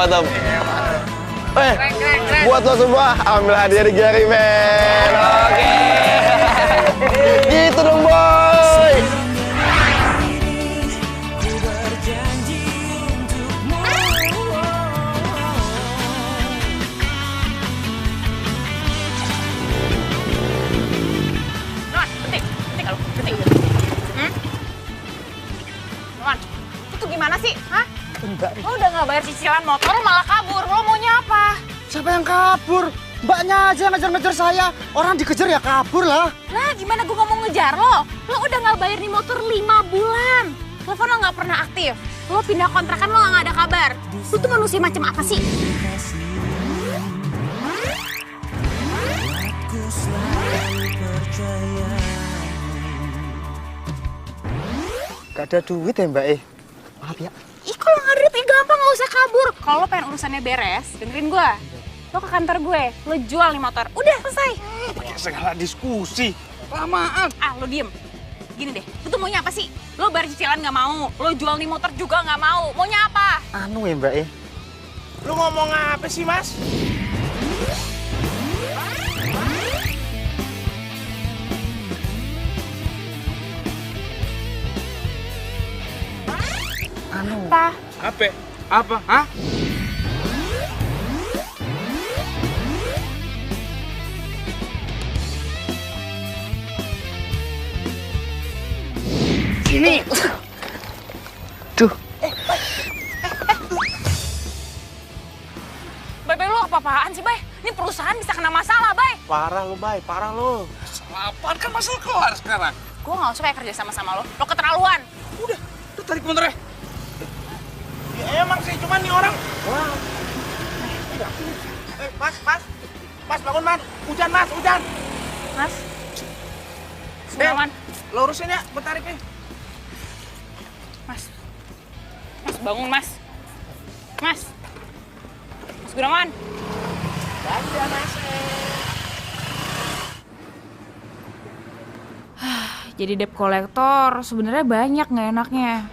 mantap. Buat lo semua, ambil hadiah di Gary Man. Oke. Gitu dong, boy. Itu gimana sih? Hah? Lo udah nggak bayar cicilan motor, malah kabur. Lo maunya apa? Siapa yang kabur? Mbaknya aja yang ngejar-ngejar saya. Orang dikejar ya kabur lah. Lah gimana gue nggak mau ngejar lo? Lo udah nggak bayar nih motor 5 bulan. Telepon lo nggak pernah aktif. Lo pindah kontrakan lo nggak ada kabar. Lo tuh manusia macam apa sih? Gak ada duit ya Mbak Maaf ya. Ih kalau nggak ada duit gampang nggak usah kabur. Kalau lo pengen urusannya beres, dengerin gue. Lo ke kantor gue, lo jual nih motor. Udah selesai. Pakai segala diskusi. Lamaan. Ah lo diem. Gini deh, lo tuh maunya apa sih? Lo bayar cicilan nggak mau, lo jual nih motor juga nggak mau. Maunya apa? Anu ya Mbak Lu ngomong apa sih, Mas? Anu. Apa? Apa? Apa? Hah? Sini. Duh. Bay, lo apa-apaan sih, Bay? Ini perusahaan bisa kena masalah, Bay. Parah lu, Bay. Parah lu. Apaan kan masalah keluar sekarang? Gue nggak suka kerja sama lo. Lo keterlaluan. Udah tarik motornya. Ya emang sih, cuman nih orang. Wah. Mas. Mas, bangun, Mas. Hujan, Mas. Hujan. Mas. Sebenarnya, Lo urusin ya, gue tarik nih. Mas. Mas, bangun, Mas. Mas. Mas Gunawan. Ada, Mas. Jadi debt collector sebenarnya banyak nggak enaknya.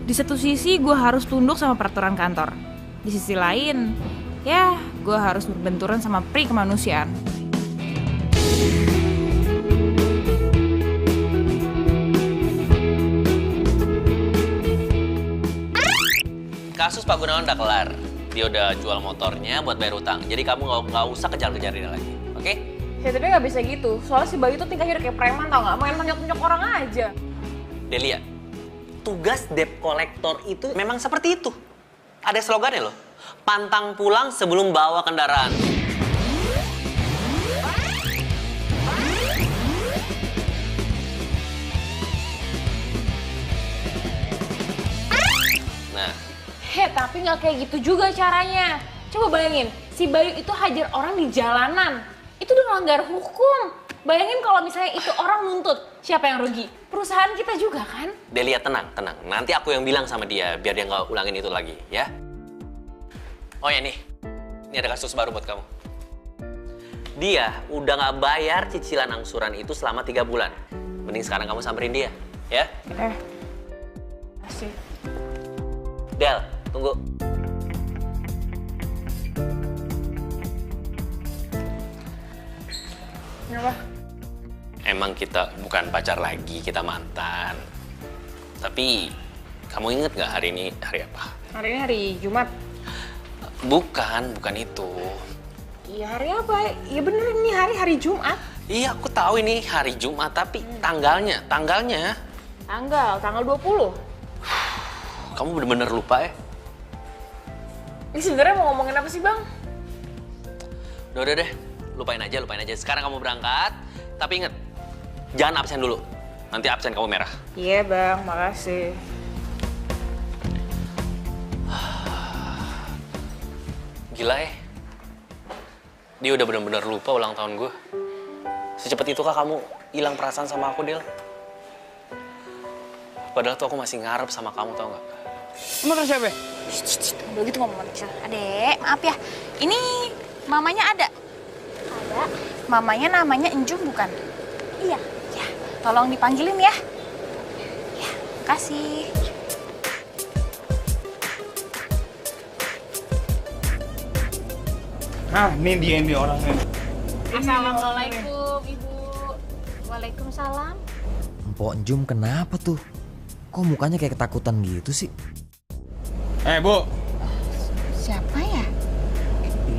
Di satu sisi gue harus tunduk sama peraturan kantor. Di sisi lain, ya gue harus berbenturan sama pri kemanusiaan. Kasus Pak Gunawan udah kelar. Dia udah jual motornya buat bayar utang. Jadi kamu nggak usah kejar-kejar dia lagi, oke? Ya tapi nggak bisa gitu. Soalnya si Bayu tuh tingkah hidup kayak preman tau nggak? Main tonjok-tonjok orang aja. Delia, tugas debt collector itu memang seperti itu. Ada slogannya loh. Pantang pulang sebelum bawa kendaraan. Nah, Tapi nggak kayak gitu juga caranya. Coba bayangin, si Bayu itu hajar orang di jalanan. Itu udah melanggar hukum. Bayangin kalau misalnya itu orang nuntut, siapa yang rugi? Perusahaan kita juga kan? Delia tenang. Nanti aku yang bilang sama dia biar dia nggak ulangin itu lagi, ya. Oh ya nih, ini ada kasus baru buat kamu. Dia udah nggak bayar cicilan angsuran itu selama 3 bulan. Mending sekarang kamu samperin dia, ya. Asik. Del, tunggu. Kenapa? Emang kita bukan pacar lagi, kita mantan. Tapi, kamu inget nggak hari ini hari apa? Hari ini hari Jumat. Bukan itu. Iya hari apa? Iya bener ini hari Jumat. Iya, aku tahu ini hari Jumat, tapi tanggalnya. Tanggal 20. Kamu bener-bener lupa ya? Ini sebenarnya mau ngomongin apa sih, Bang? Udah deh, lupain aja. Sekarang kamu berangkat, tapi inget, jangan absen dulu. Nanti absen kamu merah. Iya, Bang, makasih. Gila ya, dia udah bener-bener lupa ulang tahun gue. Secepat itukah kamu hilang perasaan sama aku, Del? Padahal tuh aku masih ngarep sama kamu, tau gak? Emang siapa? Udah gitu ngomong kecil. Adek, maaf ya. Ini mamanya ada? Ada. Mamanya namanya Enjung bukan? Iya. Ya, tolong dipanggilin ya. Ya, makasih. Ah, ini orangnya. Assalamualaikum, Ibu. Waalaikumsalam. Mpok Jum kenapa tuh? Kok mukanya kayak ketakutan gitu sih? Bu. Siapa ya?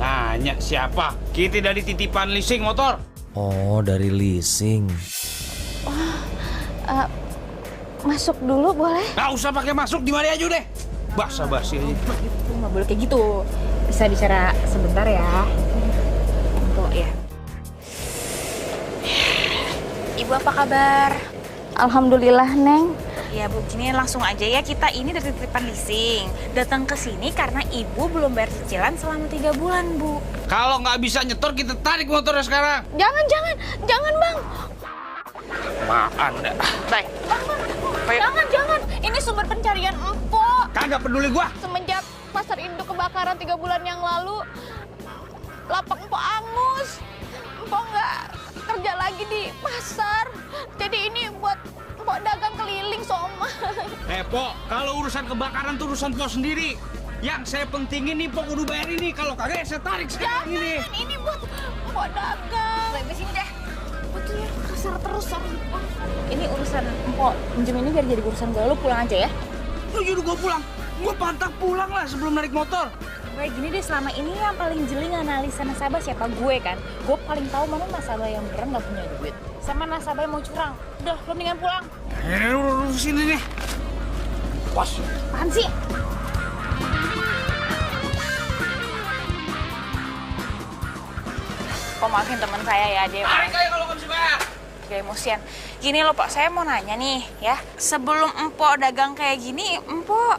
Nanya siapa? Kita dari titipan leasing motor. Oh, dari leasing. Masuk dulu boleh? Nggak usah pakai masuk, di mari aja deh. Basa-basi aja. Itu nggak boleh kayak gitu. Bisa bicara sebentar ya. Untuk ya. Ibu apa kabar? Alhamdulillah, Neng. Ya Bu, gini langsung aja ya, kita ini dari titipan leasing. Datang ke sini karena Ibu belum bayar cicilan selama 3 bulan, Bu. Kalau nggak bisa nyetor, kita tarik motornya sekarang. Jangan, Bang. Apaan dah? Baik. Jangan. Ini sumber pencarian Empok. Kagak peduli gua. Semenjak pasar induk kebakaran 3 bulan yang lalu, lapak Empok angus. Empok nggak kerja lagi di pasar. Jadi ini buat Empok dagang keliling, Soma. Pok, kalau urusan kebakaran tuh urusan Pok sendiri. Yang saya pentingin nih, Pok kudu bayar ini. Kalau kagak, saya tarik sekarang ini. Ini buat Empok dagang. Lebih sini deh. Betul ya, kasar terus sama Empok. Ini urusan Empok, minjem ini biar jadi urusan gue. Lu pulang aja ya. Lu nyuruh gua pulang. Gua pantang pulang lah sebelum narik motor. Kayak gini deh, selama ini yang paling jeli analisa nasabah siapa? Gue kan. Gue paling tahu mana nasabah yang beneran nggak punya duit, sama nasabah yang mau curang. Udah, lo mendingan pulang. Lu sini nih. Bos. Apaan sih? Kok maafin teman saya ya, dia Tarik aja kalau nggak bisa bayar. kayak emosian. Gini loh Pak, saya mau nanya nih ya. Sebelum Empok dagang kayak gini, Empok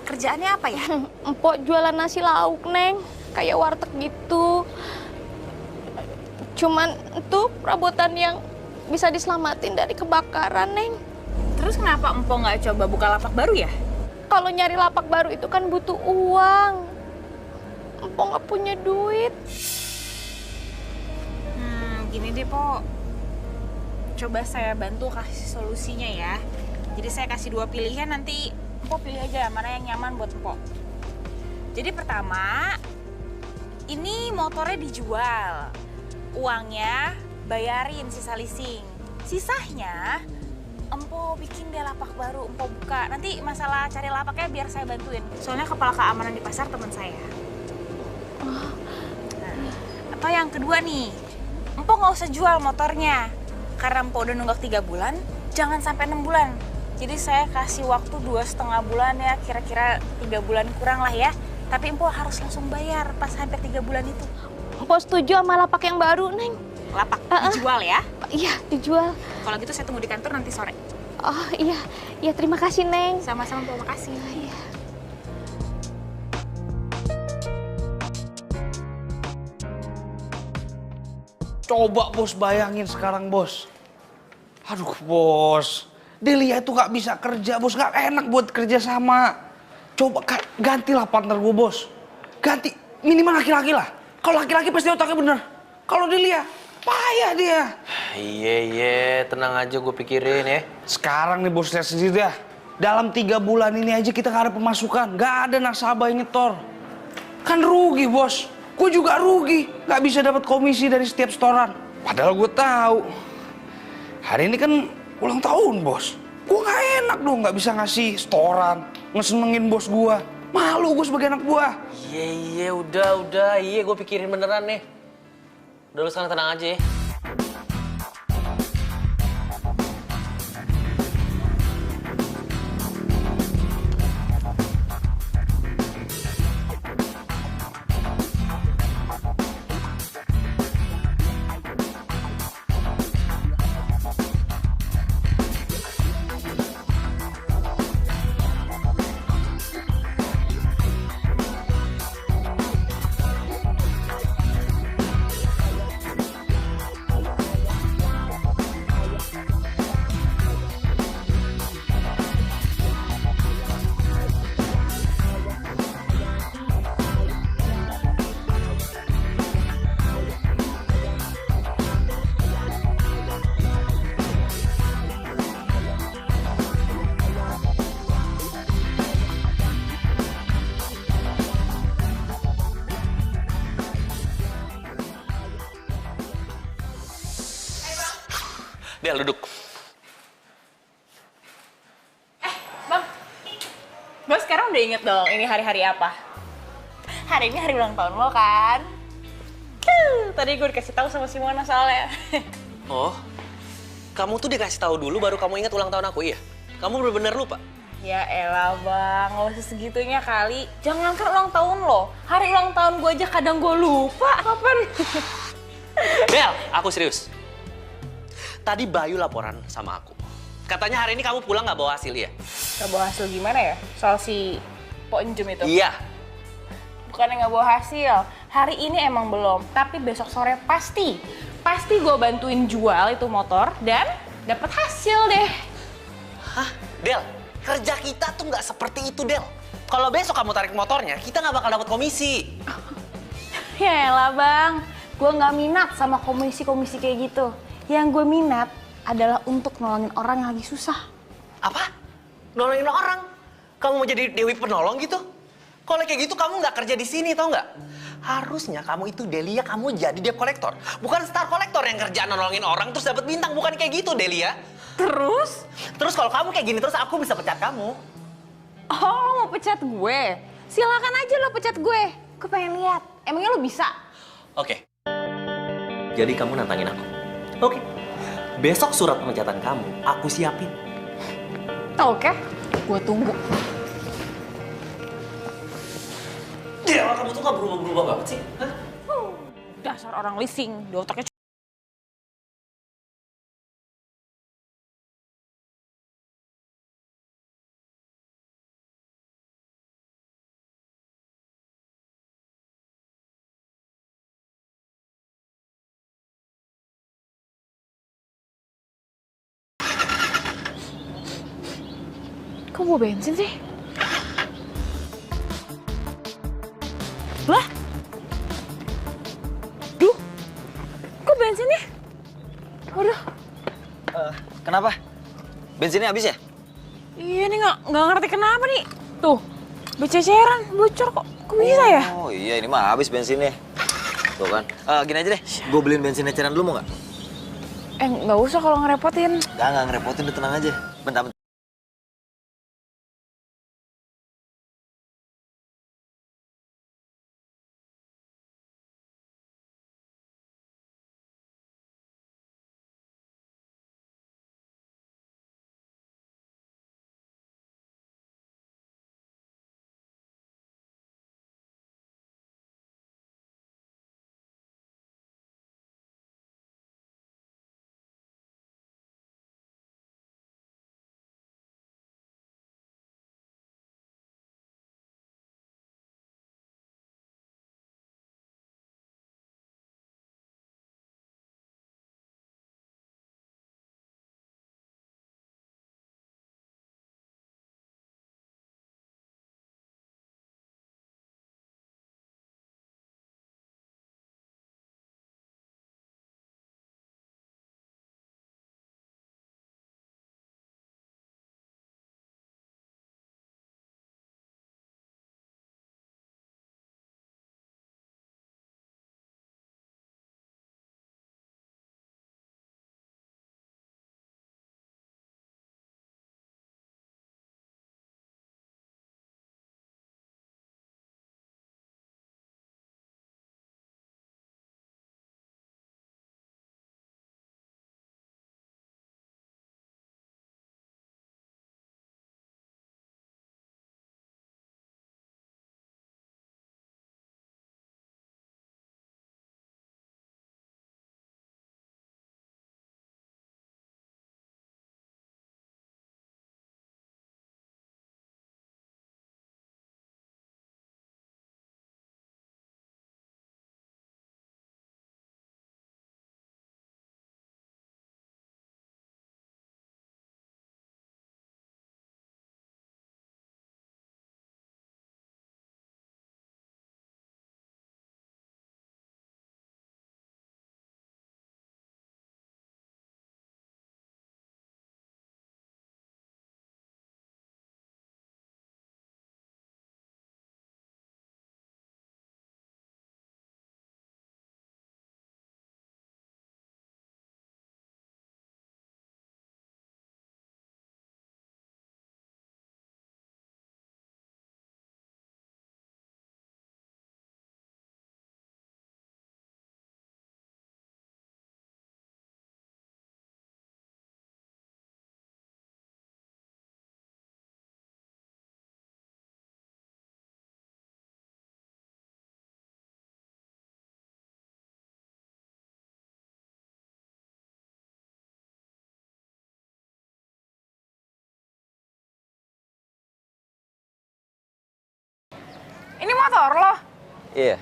kerjaannya apa ya? Empok jualan nasi lauk, Neng. Kayak warteg gitu. Cuman itu perabotan yang bisa diselamatin dari kebakaran, Neng. Terus kenapa Empok nggak coba buka lapak baru ya? Kalau nyari lapak baru itu kan butuh uang. Empok nggak punya duit. Gini deh, Po. Coba saya bantu kasih solusinya ya. Jadi saya kasih 2 pilihan, nanti Empok pilih aja mana yang nyaman buat Empok. Jadi pertama, ini motornya dijual. Uangnya bayarin sisa leasing. Sisanya Empok bikin deh lapak baru, Empok buka. Nanti masalah cari lapaknya biar saya bantuin. Soalnya kepala keamanan di pasar teman saya. Nah, atau yang kedua nih, Empok nggak usah jual motornya. Karena Empok udah nunggak 3 bulan, jangan sampai 6 bulan. Jadi saya kasih waktu 2,5 bulan ya, kira-kira 3 bulan kurang lah ya. Tapi Empok harus langsung bayar pas hampir 3 bulan itu. Empok setuju sama lapak yang baru, Neng. Lapak dijual ya? Iya, dijual. Kalau gitu saya tunggu di kantor nanti sore. Oh iya, ya terima kasih, Neng. Sama-sama, Empok, makasih. Iya. Coba bos bayangin sekarang bos. Aduh bos, Delia itu nggak bisa kerja bos, nggak enak buat kerja sama. Coba gantilah partner gue bos. Ganti minimal laki-laki lah. Kalau laki-laki pasti otaknya bener. Kalau Delia, payah dia. Iya, tenang aja gue pikirin ya. Sekarang nih bos lihat sendiri ya. Dalam 3 bulan ini aja kita nggak ada pemasukan, nggak ada nasabah yang nyetor. Kan rugi bos. Gue juga rugi, nggak bisa dapat komisi dari setiap setoran. Padahal gue tahu hari ini kan ulang tahun bos. Gue nggak enak dong nggak bisa ngasih setoran, ngesenengin bos gue. Malu gue sebagai anak buah. Iya, udah. Iya, gue pikirin beneran nih. Udah lu sekarang tenang aja ya. Del, duduk. Bang, Bang sekarang udah inget dong ini hari-hari apa? Hari ini hari ulang tahun lo kan? Tadi gue dikasih tahu sama Simona soalnya. Oh, kamu tuh dikasih tahu dulu baru kamu ingat ulang tahun aku, iya? Kamu bener-bener lupa? Ya elah bang, gak usah segitunya kali. Jangankan ulang tahun lo, hari ulang tahun gue aja kadang gue lupa. Kapan? Del, aku serius. Tadi Bayu laporan sama aku. Katanya hari ini kamu pulang nggak bawa hasil ya? Gak bawa hasil gimana ya? Soal si Pok Enjem itu? Iya. Bukannya nggak bawa hasil, hari ini emang belum. Tapi besok sore pasti gue bantuin jual itu motor dan dapat hasil deh. Hah, Del? Kerja kita tuh nggak seperti itu, Del. Kalau besok kamu tarik motornya, kita nggak bakal dapat komisi. Ya elah bang, gue nggak minat sama komisi-komisi kayak gitu. Yang gue minat adalah untuk nolongin orang yang lagi susah. Apa? Nolongin orang? Kamu mau jadi Dewi Penolong gitu? Kalau kayak gitu kamu nggak kerja di sini, tau nggak? Harusnya kamu itu Delia, kamu jadi debt collector. Bukan star collector yang kerjaan nolongin orang terus dapat bintang. Bukan kayak gitu, Delia. Terus? Terus kalau kamu kayak gini terus aku bisa pecat kamu. Oh, lo mau pecat gue? Silakan aja lo pecat gue. Gue pengen lihat. Emangnya lo bisa? Oke. Jadi kamu nantangin aku. Oke. Besok surat pemecatan kamu aku siapin. Oke, gue tunggu. Dewa, kamu tuh gak berubah-berubah banget sih. Hah? Dasar orang leasing, di otaknya kok mau bensin sih? Lah? Duh, kok bensinnya? Waduh, Kenapa? Bensinnya habis ya? iya nih nggak ngerti kenapa nih. Tuh, bececeran, bocor kok bisa ya? Oh iya, ini mah habis bensinnya. Tuh kan. Gini aja deh, gue beliin bensin eceran dulu mau nggak? Nggak usah kalau ngerepotin. Nggak ngerepotin, udah tenang aja. Bentar. motor lo? Iya.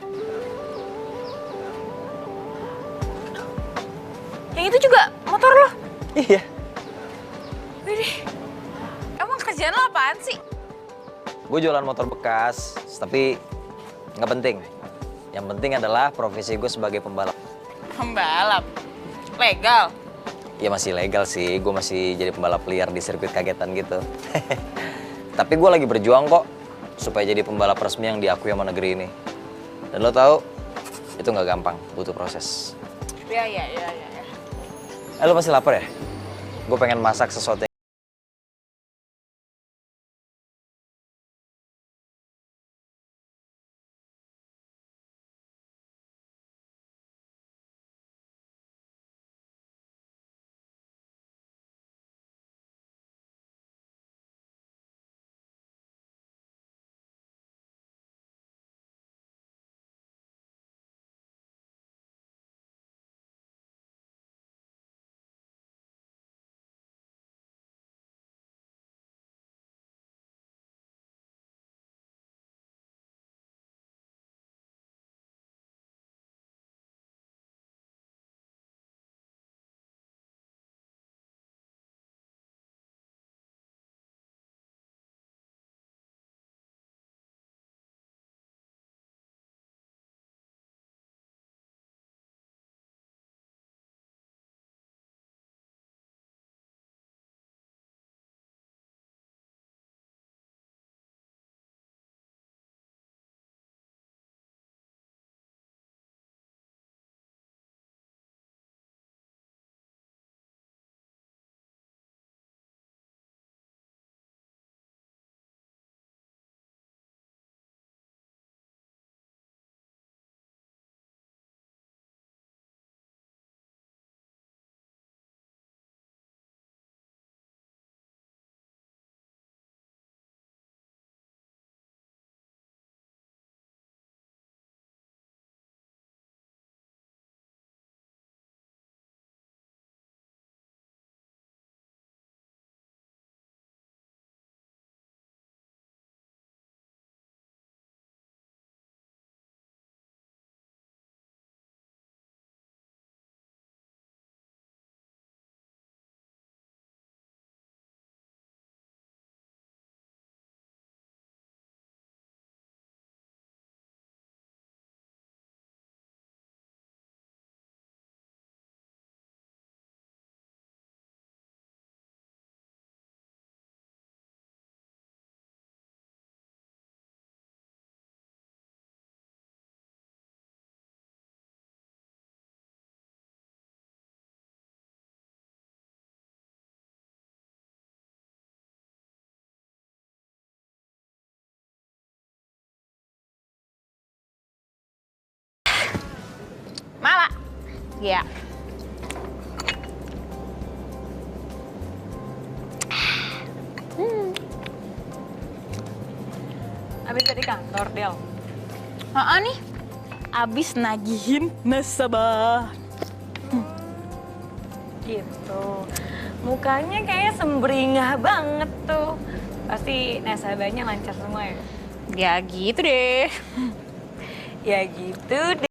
Yang itu juga motor lo? Iya. Widih, emang kerjaan lo apaan sih? Gue jualan motor bekas, tapi nggak penting. Yang penting adalah profesi gue sebagai pembalap. Pembalap? Legal? Ya masih legal sih, gue masih jadi pembalap liar di sirkuit kagetan gitu. Tapi gue lagi berjuang kok, supaya jadi pembalap resmi yang diakui sama negeri ini. Dan lo tahu, itu nggak gampang, butuh proses. Ya. Lo pasti lapar ya? Gue pengen masak sesuatu yang... Mala? Ya. Abis dari kantor, Del. Nih, abis nagihin nasabah. Gitu. Mukanya kayaknya semberingah banget tuh. Pasti nasabahnya lancar semua ya? Ya gitu deh. Ya gitu deh.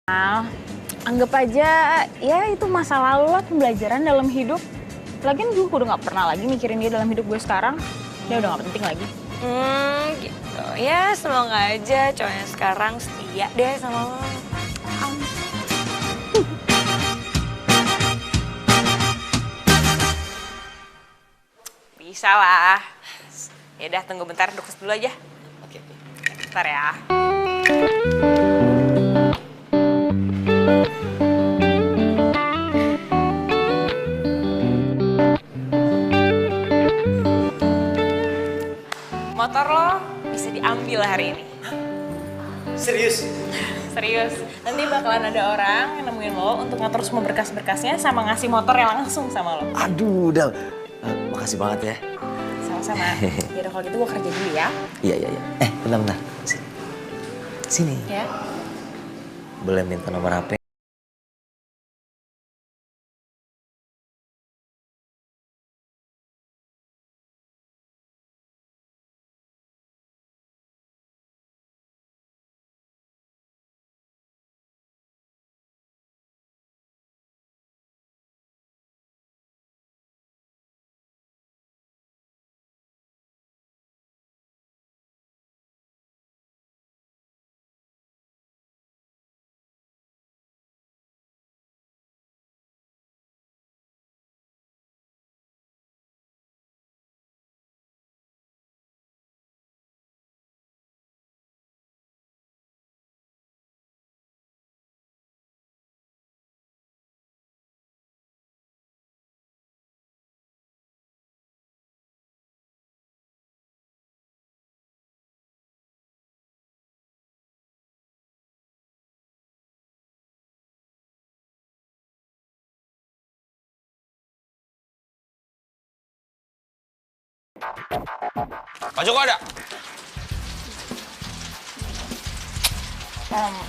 Anggap aja ya itu masa lalu lah, pembelajaran dalam hidup. Lagian gue udah gak pernah lagi mikirin dia dalam hidup gue sekarang. Dia udah gak penting lagi. Gitu. Ya semoga aja cowoknya sekarang setia deh sama lo. Bisa lah. Ya udah tunggu bentar, dukus dulu aja. Oke. Bentar ya. Motor lo bisa diambil hari ini. Serius? Serius. Nanti bakalan ada orang yang nemuin lo untuk ngatur semua berkas-berkasnya sama ngasih motornya langsung sama lo. Aduh, Dal. Makasih banget ya. Sama-sama. Yaudah kalau gitu gue kerja dulu ya. Iya. Bentar. Sini. Ya. Boleh minta nomor HP? Pak Joko ada?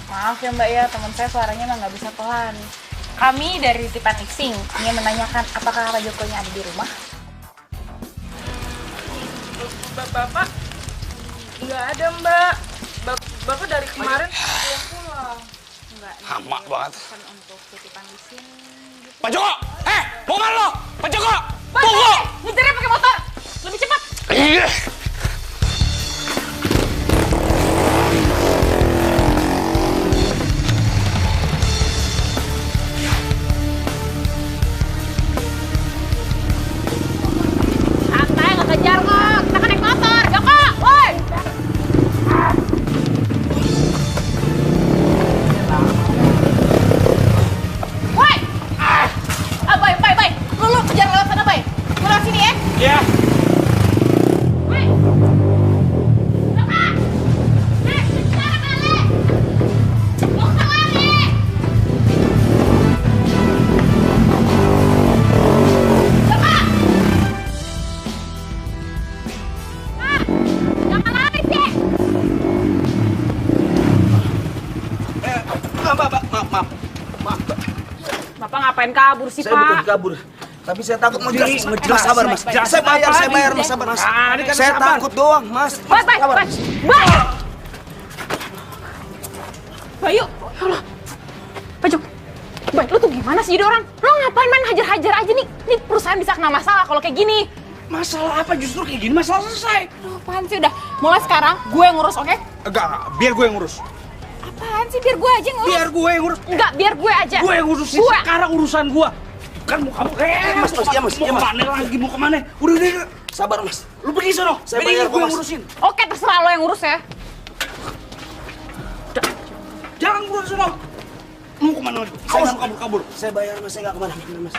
Maaf ya Mbak ya, teman saya suaranya emang nggak bisa pelan. Kami dari Titipan Leasing ingin menanyakan apakah Pak Jokonya ada di rumah? Bapak? Nggak ada Mbak. Bapak dari kemarin belum pulang. Enggak. Lama banget. Pesan untuk Titipan Leasing. Pak Joko! Mau mana lo? Pak Joko! Tunggu! Nyetirnya pakai motor! Lebih cepat! Iya. Santai, nggak kejar kok. Kita kan naik motor, Joko! Woi! Woi! Bay. Lu kejar lewat sana, Bay. Gue lewat sini ya. Iya. Woi! Joko! Sekarang balik! Mau balik! Joko! Jangan lari sih! Maaf. Bapak ngapain kabur sih, Saya bukan Pak? kabur. Tapi saya takut mau jelas. Sabar, Mas. Saya bayar, Mas. Sabar, Mas. Saya takut doang, Mas. Bay! Bayu, ya Allah. Pak Jok, Bay, lu tuh gimana sih jadi orang? Lu ngapain main hajar-hajar aja nih? Ini perusahaan bisa kena masalah kalau kayak gini. Masalah apa justru kayak gini? Masalah selesai. Aduh, apaan sih? Udah, mulai sekarang gue yang ngurus, oke? Enggak. Biar gue yang ngurus. Apaan sih? Biar gue aja yang ngurus. Biar gue yang ngurus. Enggak, biar gue aja. Gue yang ngurusin. Gue. Sekarang urusan gue. Bukan mau kamu. Mas. Mau kemana lagi? Mau kemana? Udah. Sabar, Mas. Lu pergi sono. Saya bayar, gue yang ngurusin. Oke, terserah lo yang ngurus ya. Jangan ngurus sono. Mau kemana lagi? Saya nggak mau kabur. Saya bayar, Mas. Saya nggak kemana-mana, Mas.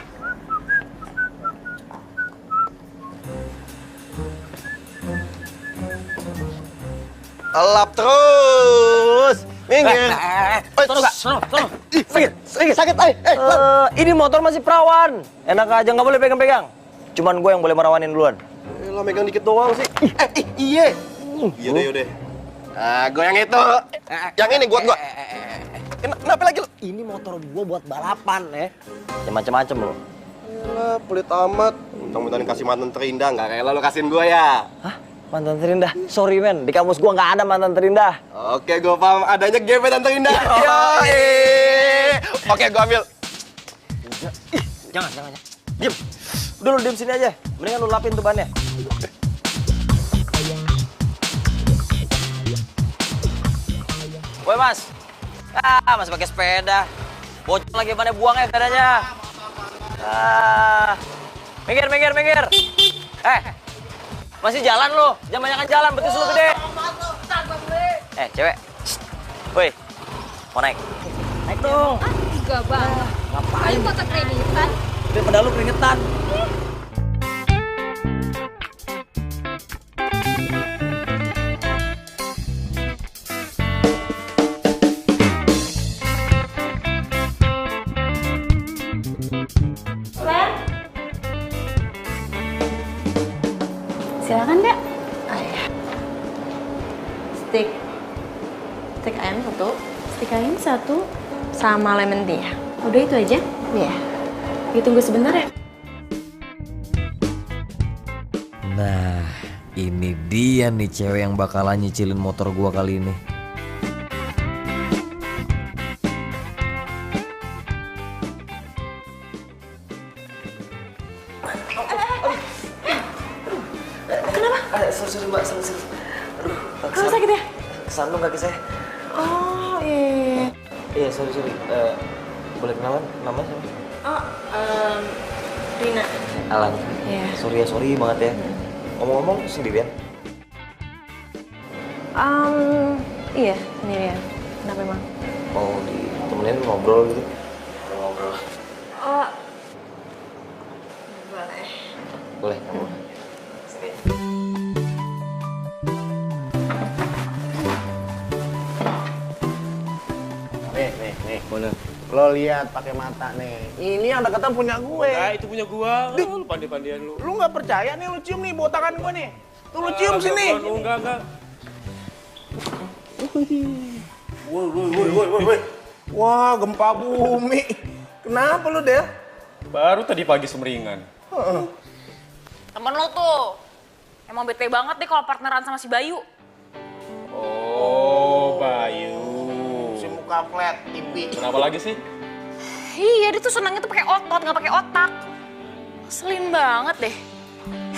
Elap terus. Minggir. Sono. Sakit. Ini motor masih perawan. Enak aja, nggak boleh pegang-pegang. Cuman gue yang boleh merawanin duluan. Lo megang dikit doang sih. Iya. Yaudah. Nah, gue yang itu. Yang ini buat gue. Kenapa lagi lo? Ini motor gue buat balapan ya. Ya macam-macam lo. Yalah, pelit amat. Mentang-mentang kasih mantan terindah, nggak rela lo kasihin gue ya. Hah? Mantan terindah? Sorry men, di kamus gue nggak ada mantan terindah. Oke, gue paham. Adanya gebetan terindah. Yoi. Oke, gua ambil. Jangan. Diem. Udah lu diem sini aja. Mendingan lu lapin tuh bannya. Woi mas. Masih pakai sepeda. Bocor lagi bannya, buang ya sepedanya. Minggir. Masih jalan lu. Jangan banyakan jalan, betis lu gede. Cewek. Woi. Mau naik? Naik dong. Enggak banget. Ngapain? Ayo foto kreditan. Daripada lu keringetan. Silakan, Kak. Steak ayam satu. Steak ayam satu. Sama lemon tea ya? Udah itu aja? Iya. Ditunggu sebentar ya. Nah, ini dia nih cewek yang bakalan nyicilin motor gua kali ini. Sorry mbak, sorry. Aduh, Kamu sakit ya? kesandung kaki saya. Oh, iya. Iya, sorry. Boleh kenalan nama siapa? Oh, Rina. Alan. Iya. Sorry banget ya. Ngomong-ngomong sendirian? Iya, sendirian. Kenapa emang? Mau ditemenin ngobrol gitu? Ngobrol. Oh, boleh. Boleh. Sini. Nih. Mana? Lo lihat pakai mata nih. Ini yang deketan punya gue. Nah, itu punya gua. Lu pandai-pandian lu. Lu nggak percaya nih, lu cium nih bawa tangan gue nih. Tuh lu cium sini. Enggak. Woi. Wah, gempa bumi. Kenapa lu, Del? Baru tadi pagi semeringan. Temen lo tuh. Emang bete banget deh kalau partneran sama si Bayu. Oh, Bayu. Si muka flat, TV. Kenapa lagi sih? Iya, dia tuh senangnya tuh pakai otot, nggak pakai otak. Ngeselin banget deh.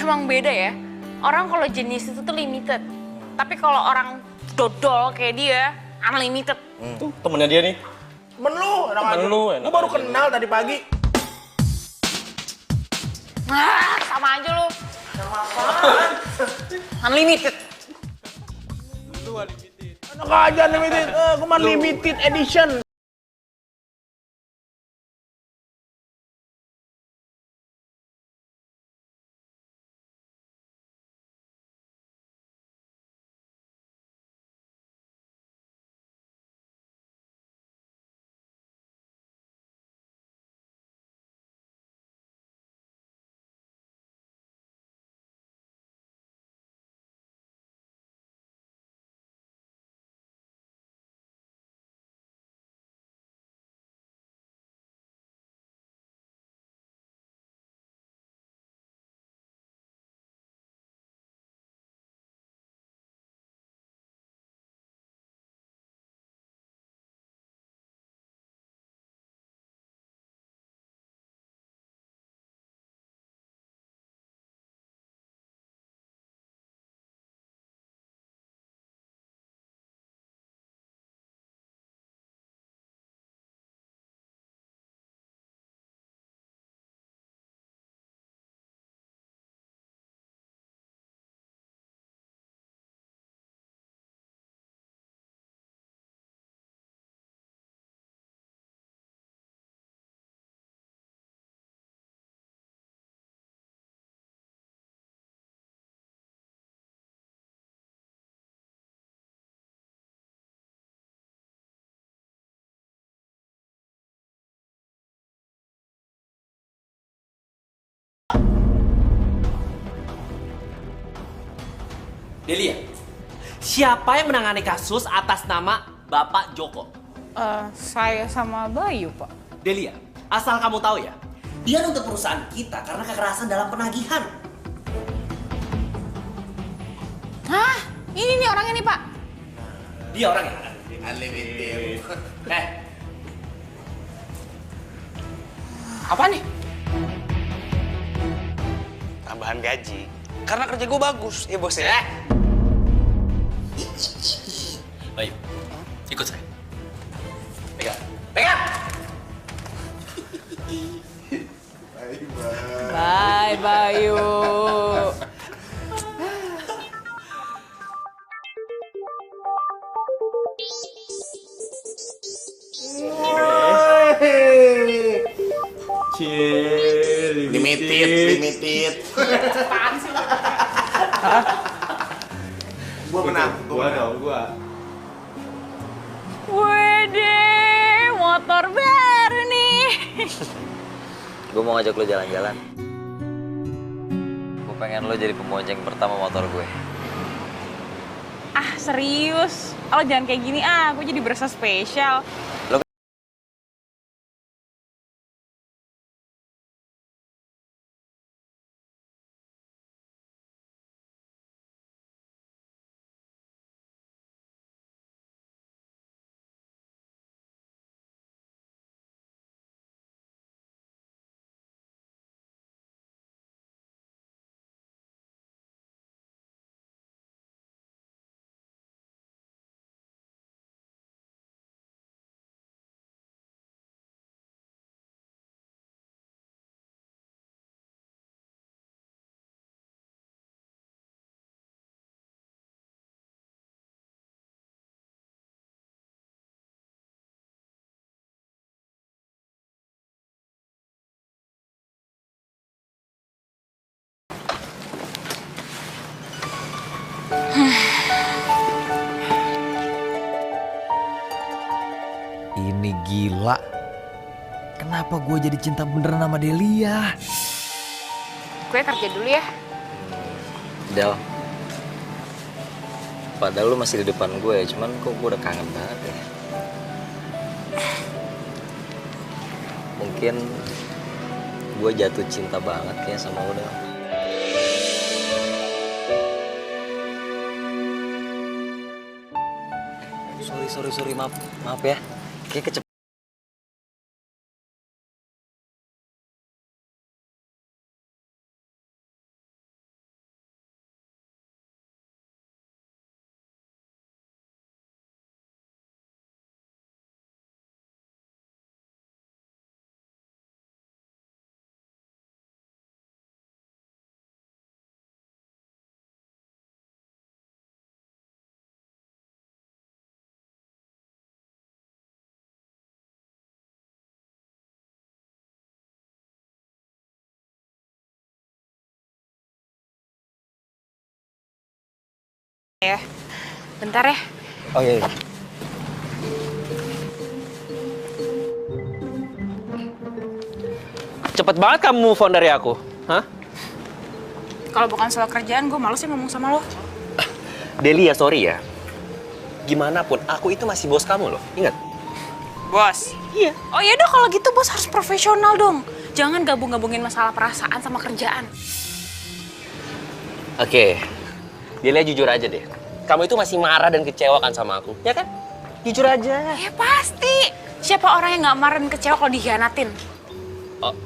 Emang beda ya. Orang kalau jenis itu tuh limited. Tapi kalau orang dodol kayak dia, unlimited. Tuh, temennya dia nih. Temen lu, enak aja. enak Gue baru aja. kenal tadi pagi. Sama aja lu. Unlimited. Enak aja limited. Gue limited edition. Delia, siapa yang menangani kasus atas nama Bapak Joko? Saya sama Bayu, Pak. Delia, asal kamu tahu ya, dia nuntut perusahaan kita karena kekerasan dalam penagihan. Hah? Ini nih orangnya nih, Pak. Dia orangnya. Apa nih? Tambahan gaji. Karena kerja gue bagus, ya bos ya. Bayu, ikut saya. Pegang. Pegang! Bye, Bayu. Limited. Apaan sih? Gua menang. Wede, motor baru nih. Gue mau ngajak lo jalan-jalan. Gue pengen lo jadi pembonceng pertama motor gue. Ah, serius? Lo jangan kayak gini, aku jadi berasa spesial. Ini gila. Kenapa gue jadi cinta beneran sama Delia? Gue kerja dulu ya. Del, padahal lu masih di depan gue ya, cuman kok gue udah kangen banget ya. Mungkin gue jatuh cinta banget kayak sama lu, Del. Sorry, maaf ya. Kayak kecepatan. Ya, bentar ya. Oh iya. Cepet banget kamu move on dari aku. Hah? Kalau bukan soal kerjaan, gue males sih ngomong sama lo. Delia, sorry ya. Gimana pun, aku itu masih bos kamu loh. Ingat? Bos? Iya. Oh yaudah kalau gitu bos harus profesional dong. Jangan gabung-gabungin masalah perasaan sama kerjaan. Oke. Delia jujur aja deh. Kamu itu masih marah dan kecewa kan sama aku, ya kan? Jujur aja. Ya pasti. Siapa orang yang nggak marah dan kecewa kalau dikhianatin?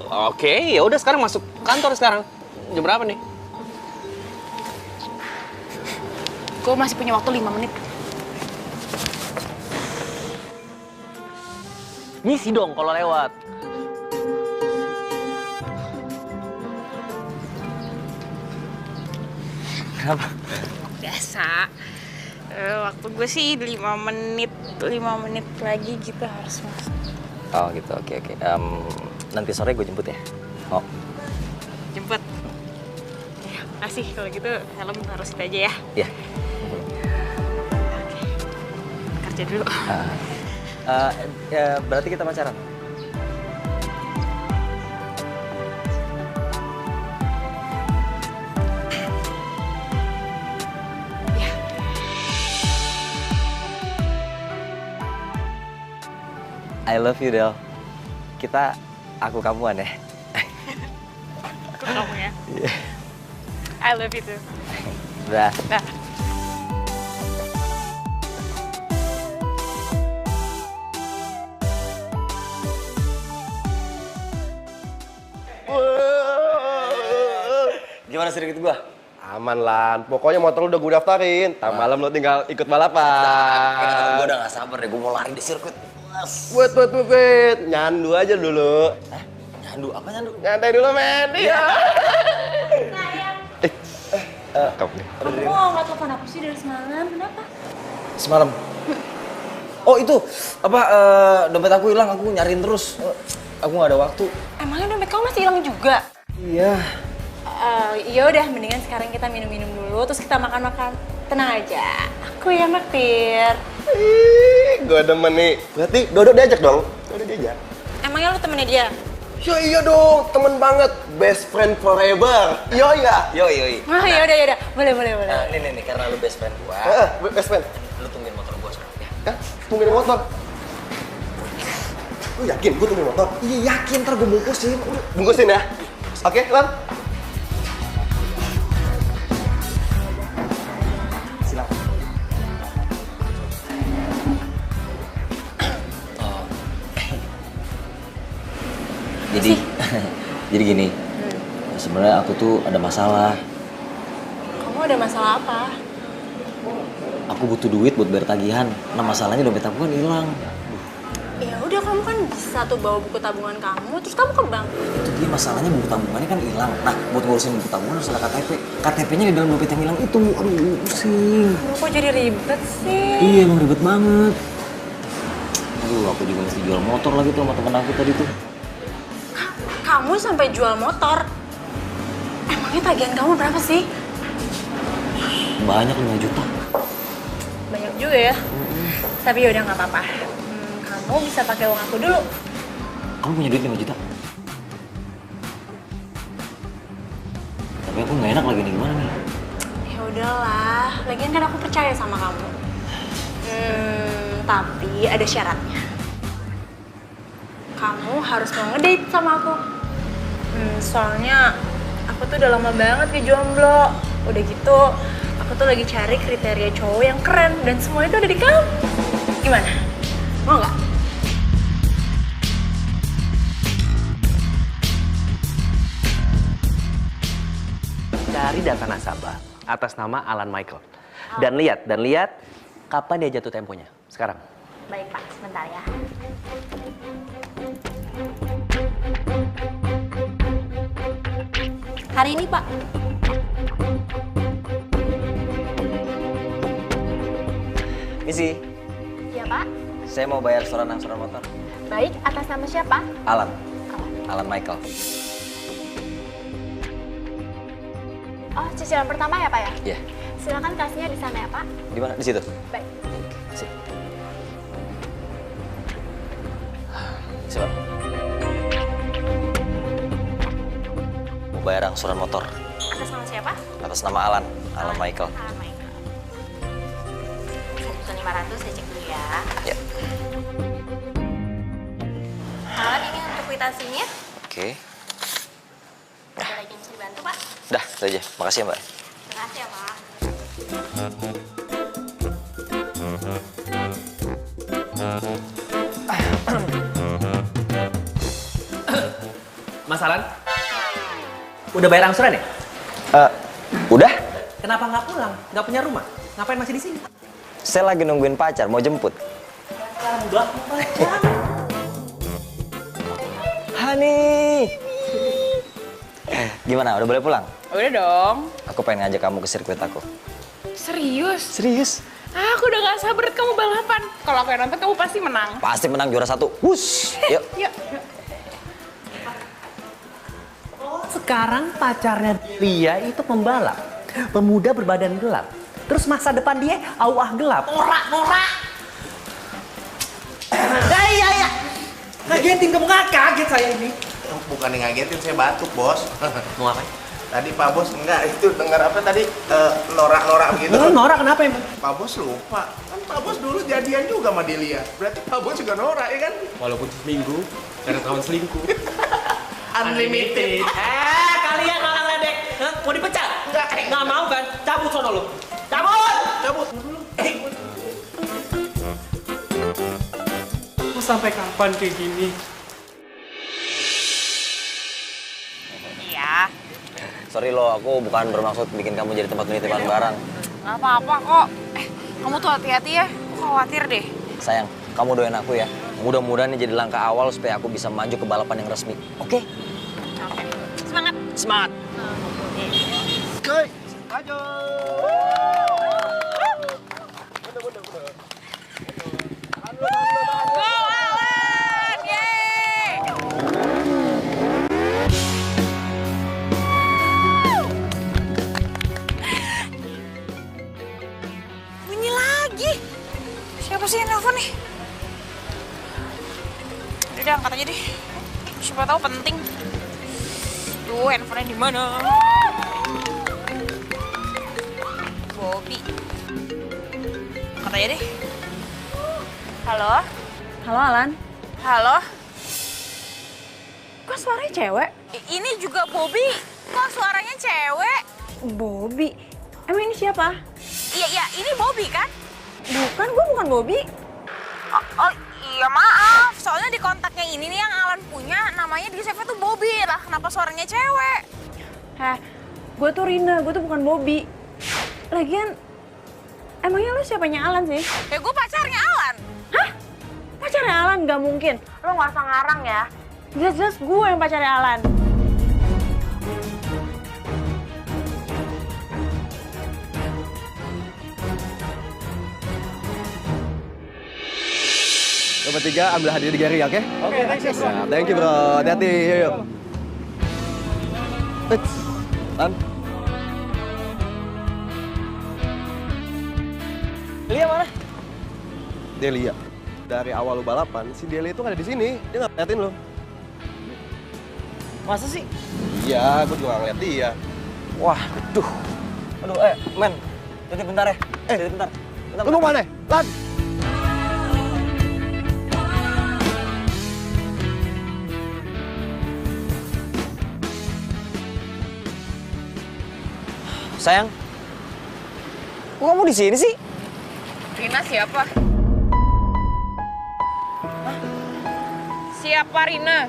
Oke, ya udah sekarang masuk kantor sekarang. Jam berapa nih? Gue masih punya waktu 5 menit. Ngisi dong kalau lewat. Kenapa? Biasa. Waktu gue sih 5 menit. 5 menit lagi gitu harus masuk. Oh gitu, oke. Nanti sore gue jemput ya? Oh. Jemput. Ya, makasih. Kalau gitu helm harus itu aja ya. Iya. Oke. Kerja dulu. Berarti kita pacaran? I love you, Del. Kita aku kamuan ya. Aku kamu ya. Iya. I love you too. Dah. Dah. Gimana sirkuit gua? Aman Lan, pokoknya motor lu udah gue daftarin. Ntar malam lu tinggal ikut balapan. Gua udah gak sabar deh, gua mau lari di sirkuit. Wait. Nyandu aja dulu. Hah? Nyandu? Apa nyandu? Nyantai dulu, men. Iya. Kamu nggak telepon aku sih dari semalam, kenapa? Semalam? Oh itu, apa, dompet aku hilang, aku nyariin terus. Aku gak ada waktu. Emangnya dompet kamu masih hilang juga? Iya. Ya udah, mendingan sekarang kita minum-minum dulu, terus kita makan-makan. Tenang aja, aku yang naktir. Ih, gue demen nih. Berarti Dodo diajak dong? Dodo diajak. Emangnya lu temennya dia? Ya iya dong, temen banget. Best friend forever. Yo ya. Yoi. Wah, yaudah. Boleh. Nih, karena lu best friend gua. Best friend. Lu tungguin motor gua sekarang ya. Hah? Tungguin motor? Lu yakin gue tungguin motor? Iya yakin, ntar gua bungkusin. Bungkusin ya? Oke, Lan. Silakan. Jadi gini, sebenarnya aku tuh ada masalah. Kamu ada masalah apa? Aku butuh duit buat bayar tagihan. Nah masalahnya dompet aku kan hilang. Ya udah, kamu kan bisa tuh bawa buku tabungan kamu, terus kamu ke bank. Itu dia masalahnya, buku tabungannya kan hilang. Nah buat ngurusin buku tabungan harus ada KTP. KTP-nya di dalam dompet yang hilang itu. Aduh pusing. Kok jadi ribet sih? Iya emang ribet banget. Aduh aku juga mesti jual motor lagi tuh sama temen aku tadi tuh. Kamu sampai jual motor? Emangnya tagihan kamu berapa sih? Banyak 5 juta. Banyak juga ya. Tapi yaudah nggak apa-apa. Kamu bisa pakai uang aku dulu. Kamu punya duit 5 juta? Tapi aku nggak enak lagi nih, gimana nih? Ya udahlah, lagian kan aku percaya sama kamu. Tapi ada syaratnya. Kamu harus mau ngedate sama aku. Soalnya aku tuh udah lama banget ke jomblo. Udah gitu, aku tuh lagi cari kriteria cowok yang keren dan semua itu ada di kamu. Gimana? Mau nggak? Cari data nasabah atas nama Alan Michael. Dan lihat kapan dia jatuh temponya. Sekarang. Baik Pak, sebentar ya. Hari ini Pak. Misi, Iya Pak. saya mau bayar setoran angsuran motor. Baik, atas nama siapa? Alan Michael. Oh, cicilan pertama ya Pak ya? Iya. Silakan kasihnya di sana ya Pak. Di mana? Di situ. Baik. Sip. Siap. Mau bayar angsuran motor Atas nama siapa? atas nama Alan Michael. Alan Michael. 1.500 saya cek dulu ya. Ya. Alan, ini untuk kwitansinya. Oke. Ada lagi yang bisa dibantu Pak? Dah, itu aja. Makasih ya, Mbak. Terima kasih ya Pak. Mas Alan, udah bayar angsuran ya? Udah? Kenapa nggak pulang? Nggak punya rumah? Ngapain masih di sini? Saya lagi nungguin pacar, mau jemput. Udah. Hani. Gimana? Udah boleh pulang? Udah dong. Aku pengen ngajak kamu ke sirkuit aku. Serius? Serius? Aku udah gak sabar kamu balapan. Kalau aku yang nonton kamu pasti menang. Pasti menang juara 1. Wush. Yuk. Yuk. Sekarang pacarnya dia itu pembalap. Pemuda berbadan gelap. Terus masa depan dia awah gelap. Norak. Ya. Ngagetin kamu, nggak kaget saya ini. Bukan yang ngagetin, saya batuk, Bos. Mau ngapain? Tadi Pak Bos enggak, itu dengar apa tadi? Norak-norak begitu. Norak kenapa emang? Pak Bos lupa. Kan Pak Bos dulu jadian juga sama Delia. Berarti Pak Bos juga norak, ya kan? Walaupun seminggu, karena kawan selingkuh. Unlimited. Kalian malah ledek. Mau dipecat? Nggak mau kan? Cabut sono lu. Cabut. Mau sampai kapan kayak gini? Iya. Sorry lo, aku bukan bermaksud bikin kamu jadi tempat penitipan barang. Gak apa-apa kok. Kamu tuh hati-hati ya. Aku khawatir deh. Sayang, kamu doain aku ya. Mudah-mudahan ini jadi langkah awal supaya aku bisa maju ke balapan yang resmi. Oke? Oke. Semangat. Semangat! Oke, maju. Bunyi lagi. Siapa sih yang nelfon nih? Udah angkat aja deh. Siapa tahu penting. Tuh, handphonenya di mana? Bobby. Angkat aja deh. Halo? Halo Alan, Halo? kok suaranya cewek? Ini juga Bobby. Kok suaranya cewek? Bobby, emang ini siapa? Iya, ini Bobby kan? Bukan, gue bukan Bobby. Oh, iya maaf. Soalnya di kontaknya ini nih yang Alan punya, namanya di save tuh Bobby. Lah, kenapa suaranya cewek? Gue tuh Rina, gue tuh bukan Bobby. Lagian, emangnya lo siapanya Alan sih? Ya gue pacarnya Alan. Hah? Pacarnya Alan? Gak mungkin. Lo gak usah ngarang ya. Jelas-jelas gue yang pacarnya Alan. Lo bertiga ambil hadiah di Gary, oke? Oke, thanks bro. Thank you bro, hati-hati, yuk. Lan. Lia mana? Delia. Dari awal lu balapan, si Delia itu nggak ada di sini. Dia nggak ngeliatin lo. Masa sih? Iya, gue juga nggak ngeliat dia. Wah, aduh. Aduh, men. Titip bentar ya. Titip bentar. Lu mau mana? Lan. Sayang. Kok kamu di sini sih? Rina siapa? Siapa Rina?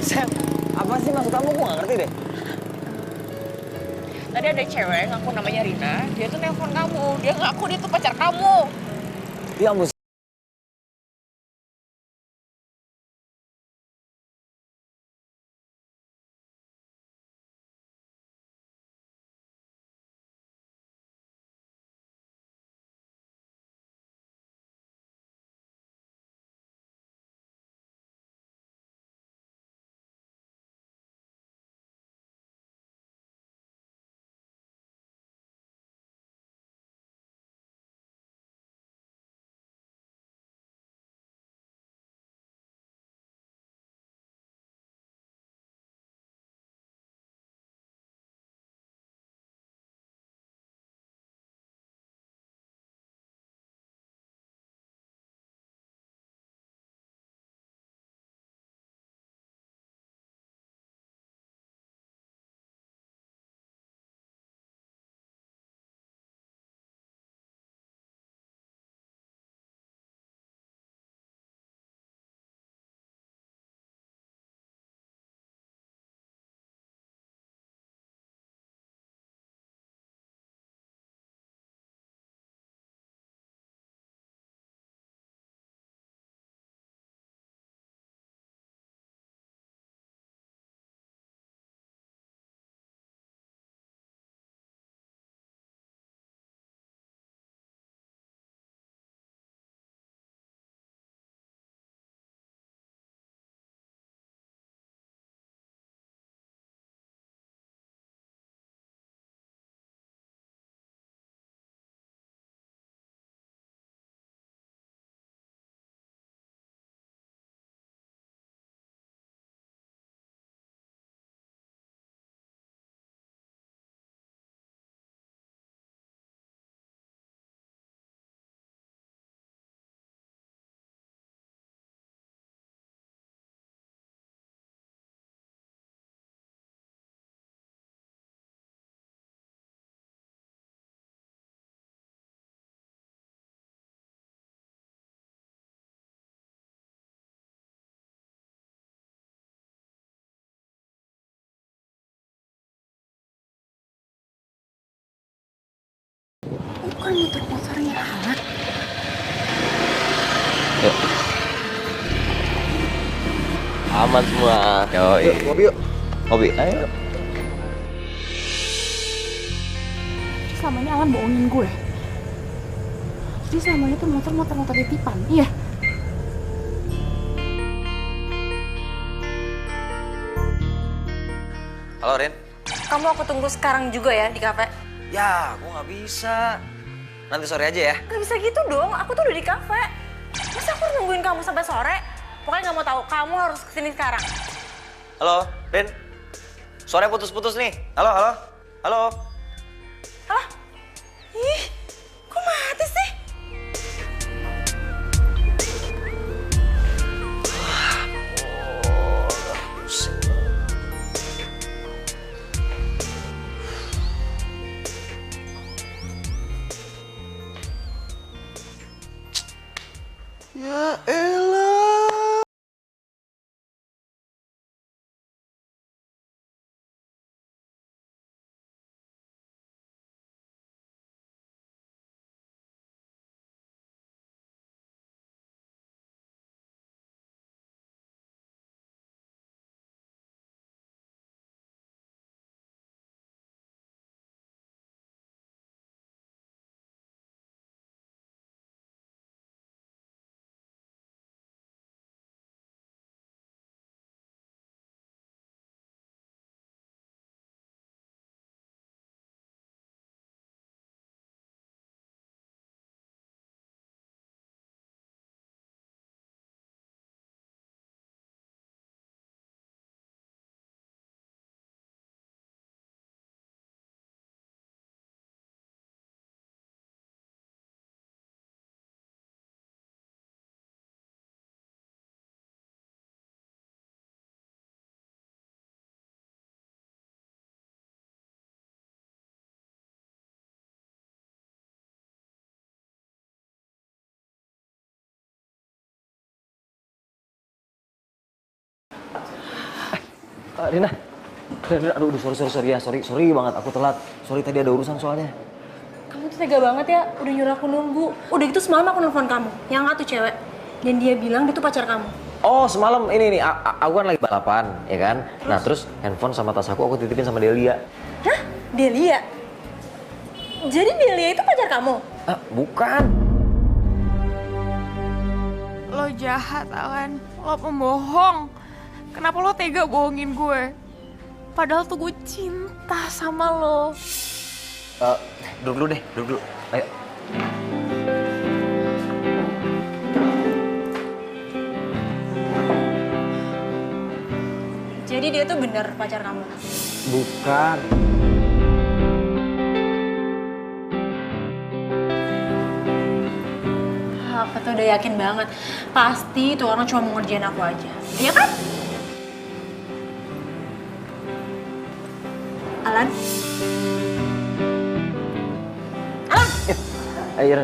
Sayang, apa sih maksud kamu? Gue gak ngerti deh. Tadi ada cewek ngaku namanya Rina, dia tuh nelpon kamu. Dia ngaku dia tuh pacar kamu. Ya ampun, Aman semua. Yoi. Yuk, ngopi yuk. Ngopi, ayo. Selama ini Alan bohongin gue. Jadi selama ini tuh motor titipan, iya. Halo, Rin. Kamu aku tunggu sekarang juga ya di kafe. Ya, aku nggak bisa. Nanti sore aja ya. Gak bisa gitu dong, aku tuh udah di kafe. Masa aku harus nungguin kamu sampai sore? Pokoknya nggak mau tahu, kamu harus kesini sekarang. Halo, Rin. Sore putus-putus nih. Halo, halo. Halo. Halo? Ih, kok mati sih? Ya elah. Rina. Aduh, sorry ya. Sorry banget aku telat. Sorry tadi ada urusan soalnya. Kamu tuh tega banget ya, udah nyuruh aku nunggu. Udah gitu semalam aku nelfon kamu, yang nggak tuh cewek. Dan dia bilang dia tuh pacar kamu. Oh, semalam ini nih, aku kan lagi balapan, ya kan? Nah, terus handphone sama tas aku titipin sama Delia. Hah? Delia? Jadi Delia itu pacar kamu? Bukan. Lo jahat, Alan. Lo pembohong. Kenapa lo tega bohongin gue? Padahal tuh gue cinta sama lo. Duduk dulu. Ayo. Jadi dia tuh bener pacar kamu? Bukan. Aku tuh udah yakin banget. Pasti tuh orang cuma mau ngerjain aku aja. Iya kan? Alan? Ayo,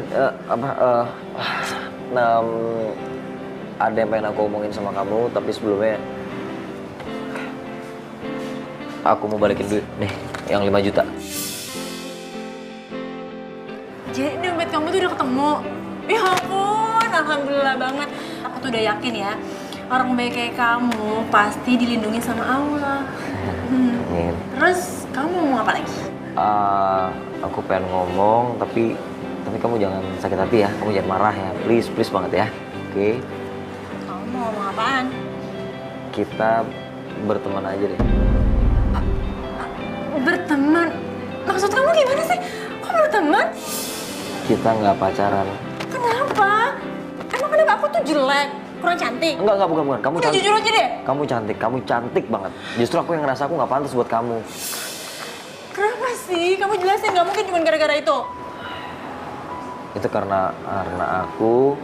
ada yang pengen aku omongin sama kamu, tapi sebelumnya aku mau balikin duit nih, yang 5 juta. Jadi dompet kamu tuh udah ketemu? Ya ampun, alhamdulillah banget. Aku tuh udah yakin ya, orang baik kayak kamu pasti dilindungi sama Allah. Amin. Terus kamu mau ngomong apa lagi? Aku pengen ngomong, tapi kamu jangan sakit hati ya, kamu jangan marah ya, please banget ya, oke? Kamu mau ngomong apaan? Kita berteman aja deh. Berteman? Maksud kamu gimana sih? Kok berteman? Kita nggak pacaran. Kenapa? Emang kenapa aku tuh jelek? Kurang cantik? Enggak, bukan. Kamu Udah cantik. jujur aja deh. Kamu cantik banget. Justru aku yang ngerasa aku nggak pantas buat kamu. Kenapa sih? Kamu jelasin, nggak mungkin cuma gara-gara itu. Itu karena aku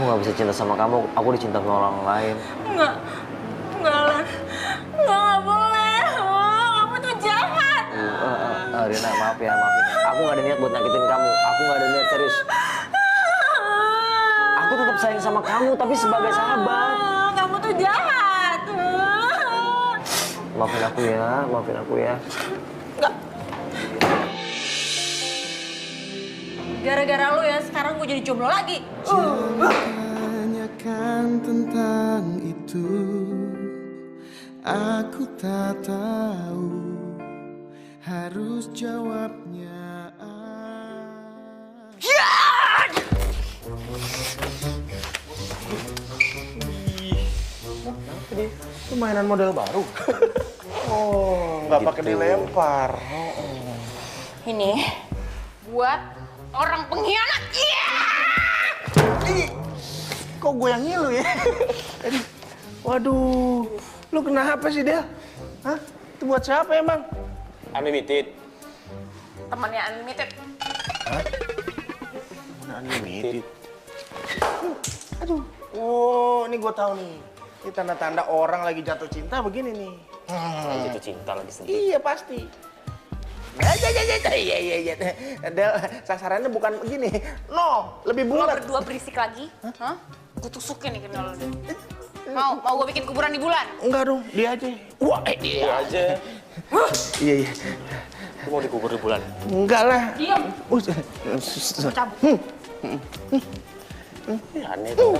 nggak bisa cinta sama kamu. Aku dicinta sama orang lain. Enggak, Lan. Nggak boleh. Oh, kamu tuh jahat. Rina, maaf ya. Aku nggak ada niat buat nyakitin kamu. Aku nggak ada niat serius. Aku tetap sayang sama kamu, tapi sebagai sahabat. Kamu tuh jahat. Maafin aku ya. Enggak. Gara-gara lu ya, sekarang gue jadi jomblo lagi. Tanyakan tentang Aku tak tahu harus jawabnya. Itu mainan model baru. Oh, nggak pakai dilempar. Ini buat orang pengkhianat. Kok gue yang ngilu ya? Waduh, lu kenapa sih Del? Hah? Itu buat siapa emang? Unlimited. Temannya Unlimited. Hah? Unlimited. Aduh. Oh, ini gue tahu nih. Ini tanda-tanda orang lagi jatuh cinta begini nih. Jatuh cinta lagi sendiri. Iya pasti. Iya. Del, sasarannya bukan begini. No, lebih Lo bulat. berdua berisik lagi? Hah? Gue tusukin nih kenal lo. Mau gue bikin kuburan di bulan? Enggak dong, dia aja. Wah, dia aja. Iya. Lu mau dikubur di bulan? Enggak lah. Diam. Cabut. Aneh tuh.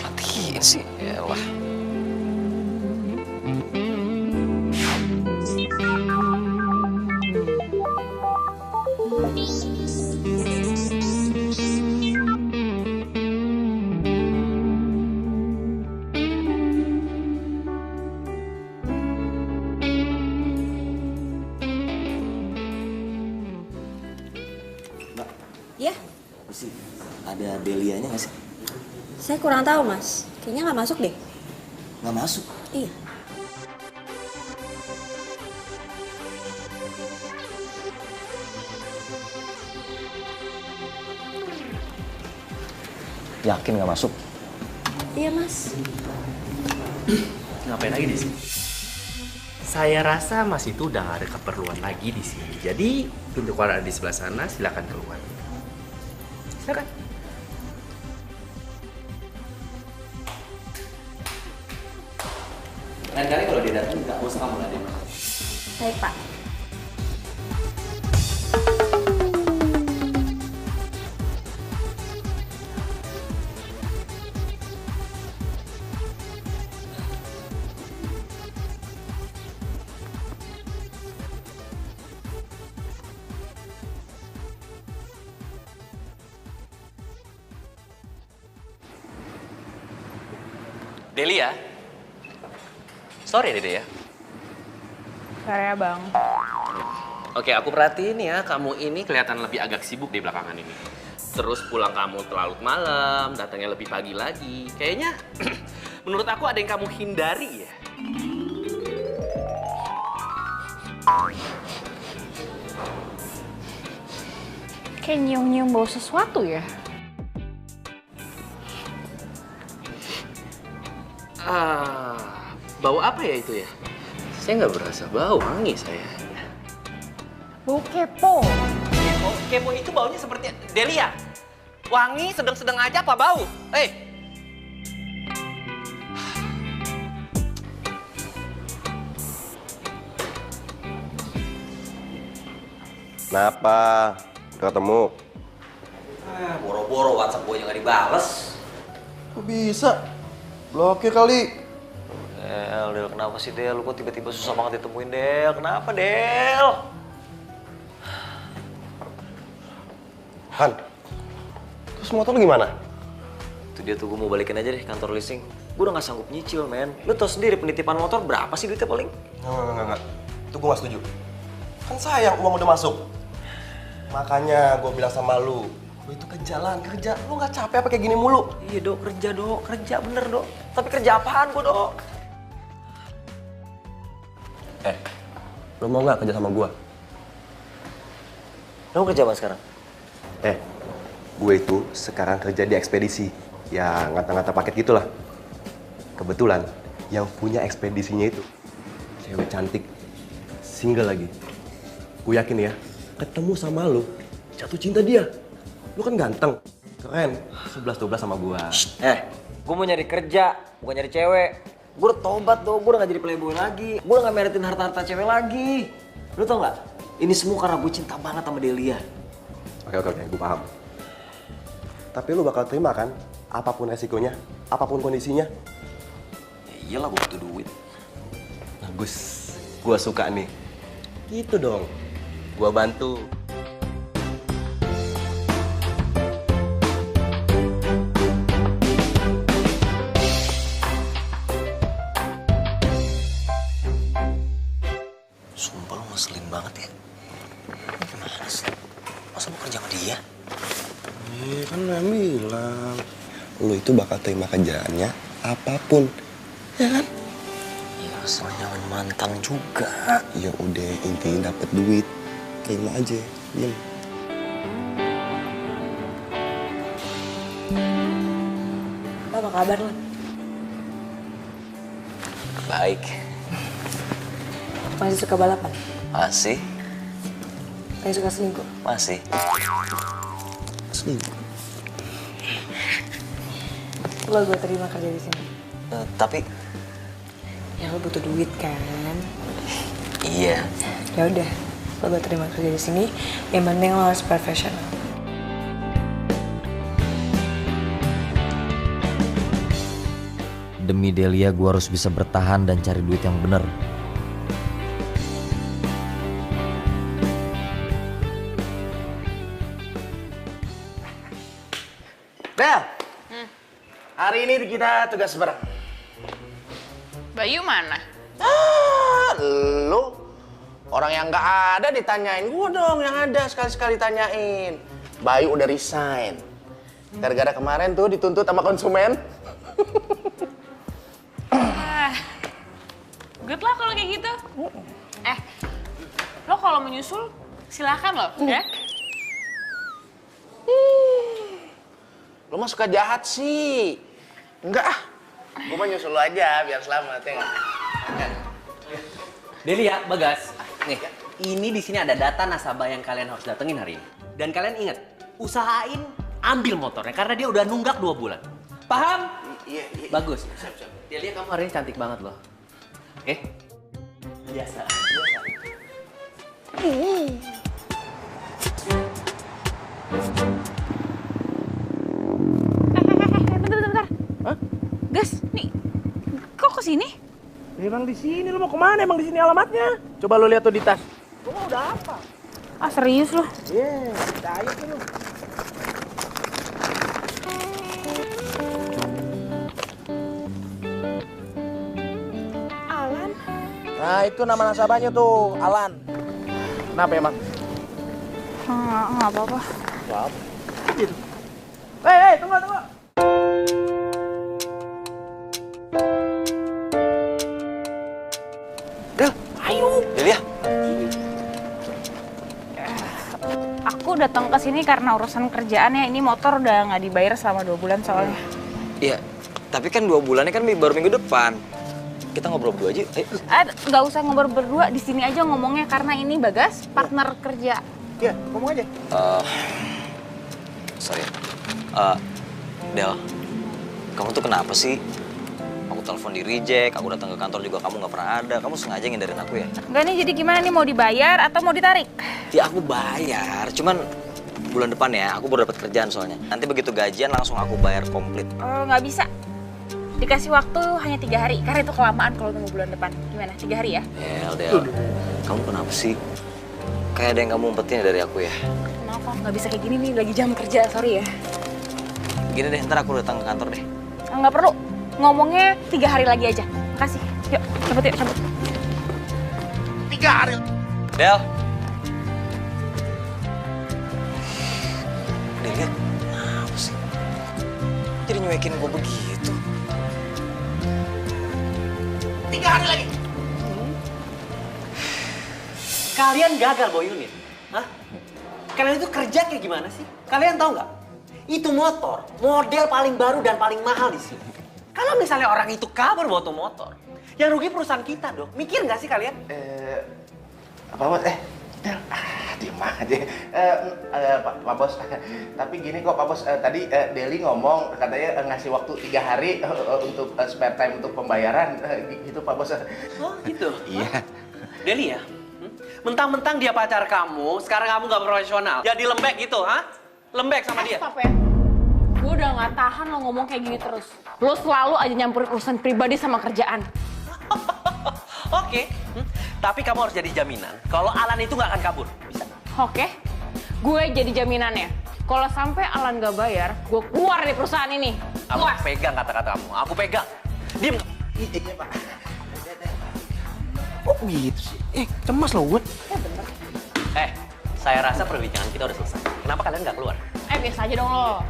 Matiin sih, elah. Ya, Ada Delianya nggak sih? saya kurang tahu mas. Kayaknya nggak masuk deh. Nggak masuk. Iya. Yakin nggak masuk? Iya mas. Ngapain lagi di sini? Saya rasa Mas itu udah gak ada keperluan lagi di sini. Jadi pintu keluar ada di sebelah sana, silakan keluar. Silakan. Lain kali kalau dia datang nggak usah kamu ladenin. Baik pak. Delia. Sorry Dede ya. Sorry ya bang. Oke, aku perhatiin ya, kamu ini kelihatan lebih agak sibuk di belakangan ini. Terus pulang kamu terlalu malam, datangnya lebih pagi lagi. Kayaknya menurut aku ada yang kamu hindari ya. Kayak nyium-nyium bau sesuatu ya. Bau apa ya itu ya? Saya nggak berasa bau, wangi saya. Bau kepo. Kepo itu baunya seperti Delia. Wangi sedang-sedang aja apa bau? Kenapa? Udah ketemu? Boro-boro WhatsApp gue nggak dibales. Kok bisa? Blokir kali. Del, kenapa sih Del? Lu kok tiba-tiba susah banget ditemuin Del? Kenapa Del? Han, terus motor lu gimana? Itu dia tuh, gue mau balikin aja deh kantor leasing. Gue udah gak sanggup nyicil, men. Lu tau sendiri penitipan motor berapa sih duitnya paling? Enggak. Itu gue gak setuju. Kan sayang uang udah masuk. Makanya gue bilang sama lu itu ke jalan, kerja. Lu gak capek apa kayak gini mulu? Iya, Dok. Kerja, Dok. Kerja, bener, Dok. Tapi kerja apaan gue, Dok? Lu mau gak kerja sama gue? Lu kerja apa sekarang? Gue itu sekarang kerja di ekspedisi. Ya, ngata-ngata paket gitulah. Kebetulan, yang punya ekspedisinya itu cewek cantik, single lagi. Gue yakin ya, ketemu sama lu, jatuh cinta dia. Lu kan ganteng, Keren, 11-12 sama gua. Gue mau nyari kerja, bukan nyari cewek. Gue udah tobat gue udah gak jadi playboy lagi. Gue udah gak meritin harta-harta cewek lagi. Lu tau gak? Ini semua karena gue cinta banget sama Delia. Oke, gue paham. Tapi lu bakal terima kan? Apapun resikonya, apapun kondisinya. Ya iyalah, gue butuh duit. Bagus, gue suka nih. Gitu dong, gue bantu. Sumpah lu ngeselin banget ya. Gimana sih? Masa mau kerja sama dia? Kan udah bilang, lu itu bakal terima kerjaannya apapun, ya kan? Ya asal jangan mantan juga. Ya udah, intinya dapet duit, terima aja, diem. Apa kabar lo? Baik. Masih suka balapan? Masih. Masih suka selingkuh? Masih. Selingkuh? Lo gue terima kerja di sini. Tapi ya lo butuh duit kan? iya. Ya udah, lo gue terima kerja di sini. Yang penting lo harus profesional. Demi Delia gue harus bisa bertahan dan cari duit yang bener. Del, hari ini kita tugas bareng. Bayu mana? Lu orang yang nggak ada ditanyain, gua dong yang ada sekali-sekali tanyain. Bayu udah resign. Gara-gara kemarin tuh dituntut sama konsumen. Good lah kalau kayak gitu. Lo kalau menyusul silakan lo, ya. Lu mah suka jahat sih. Enggak ah. Gua mah nyusul lu aja biar selamat ya nggak? Delia, Bagas, nih, ini di sini ada data nasabah yang kalian harus datengin hari ini. Dan kalian ingat, usahain ambil motornya karena dia udah nunggak 2 bulan. Paham? Iya. Bagus. Delia, kamu hari ini cantik banget loh. Oke? Biasa. Bentar. Hah? Gas, nih, kok kesini? Emang di sini, lu mau kemana? Emang di sini alamatnya? Coba lu lihat tuh di tas. Gua mah udah apa? Ah, serius lo? Iya, percaya sih lu. Alan? Nah, itu nama nasabahnya tuh, Alan. Kenapa emang? Nggak apa-apa. Apa? Gitu. Hei, tunggu. Delia. Aku datang ke sini karena urusan kerjaannya. Ini motor udah nggak dibayar selama 2 bulan soalnya. Iya, tapi kan 2 bulannya kan baru minggu depan. Kita ngobrol berdua aja. Ayo. Nggak usah ngobrol berdua, di sini aja ngomongnya karena ini Bagas partner kerja. Iya, ngomong aja. Sorry. Del, kamu tuh kenapa sih? Aku telepon di reject, aku datang ke kantor juga kamu nggak pernah ada. Kamu sengaja ngindarin aku ya? Enggak nih, jadi gimana nih, mau dibayar atau mau ditarik? Ya aku bayar, cuman bulan depan ya, aku baru dapat kerjaan soalnya. Nanti begitu gajian langsung aku bayar komplit. Nggak bisa. Dikasih waktu hanya 3 hari, karena itu kelamaan kalau nunggu bulan depan. Gimana, 3 hari ya? Del, kamu kenapa sih? Kayak ada yang kamu umpetin dari aku ya? Kenapa? Nggak bisa kayak gini nih, lagi jam kerja, sorry ya. Gini deh, ntar aku datang ke kantor deh. Nggak perlu, ngomongnya 3 hari lagi aja. Makasih. Yuk, cabut. 3 hari. Del. Delia, kenapa sih? Jadi nyuekin gue begitu. 3 hari lagi. Kalian gagal bawa unit. Hah? Kalian itu kerja kayak gimana sih? Kalian tahu nggak? Itu motor, model paling baru dan paling mahal di sini. Kalau misalnya orang itu kabur bawa tuh motor, yang rugi perusahaan kita dong. Mikir nggak sih kalian? Apa? Del, diem aja. Pak Bos, tapi gini kok Pak Bos, tadi Deli ngomong katanya ngasih waktu 3 hari untuk spare time untuk pembayaran, gitu Pak Bos. Oh gitu? Iya. Deli ya? Mentang-mentang dia pacar kamu, sekarang kamu nggak profesional. Jadi lembek gitu, ha? Lembek sama dia. Stop ya. Gue udah nggak tahan lo ngomong kayak gini terus. Lo selalu aja nyampurin urusan pribadi sama kerjaan. Oke, tapi kamu harus jadi jaminan kalau Alan itu nggak akan kabur. Bisa? Oke, gue jadi jaminannya. Kalau sampai Alan gak bayar, gue keluar dari perusahaan ini. Aku pegang kata-kata kamu, aku pegang. Diem. Iya Pak. Kok gitu sih? Cemas loh gue. Saya rasa perbincangan kita udah selesai. Kenapa kalian nggak keluar? Biasa aja dong lo.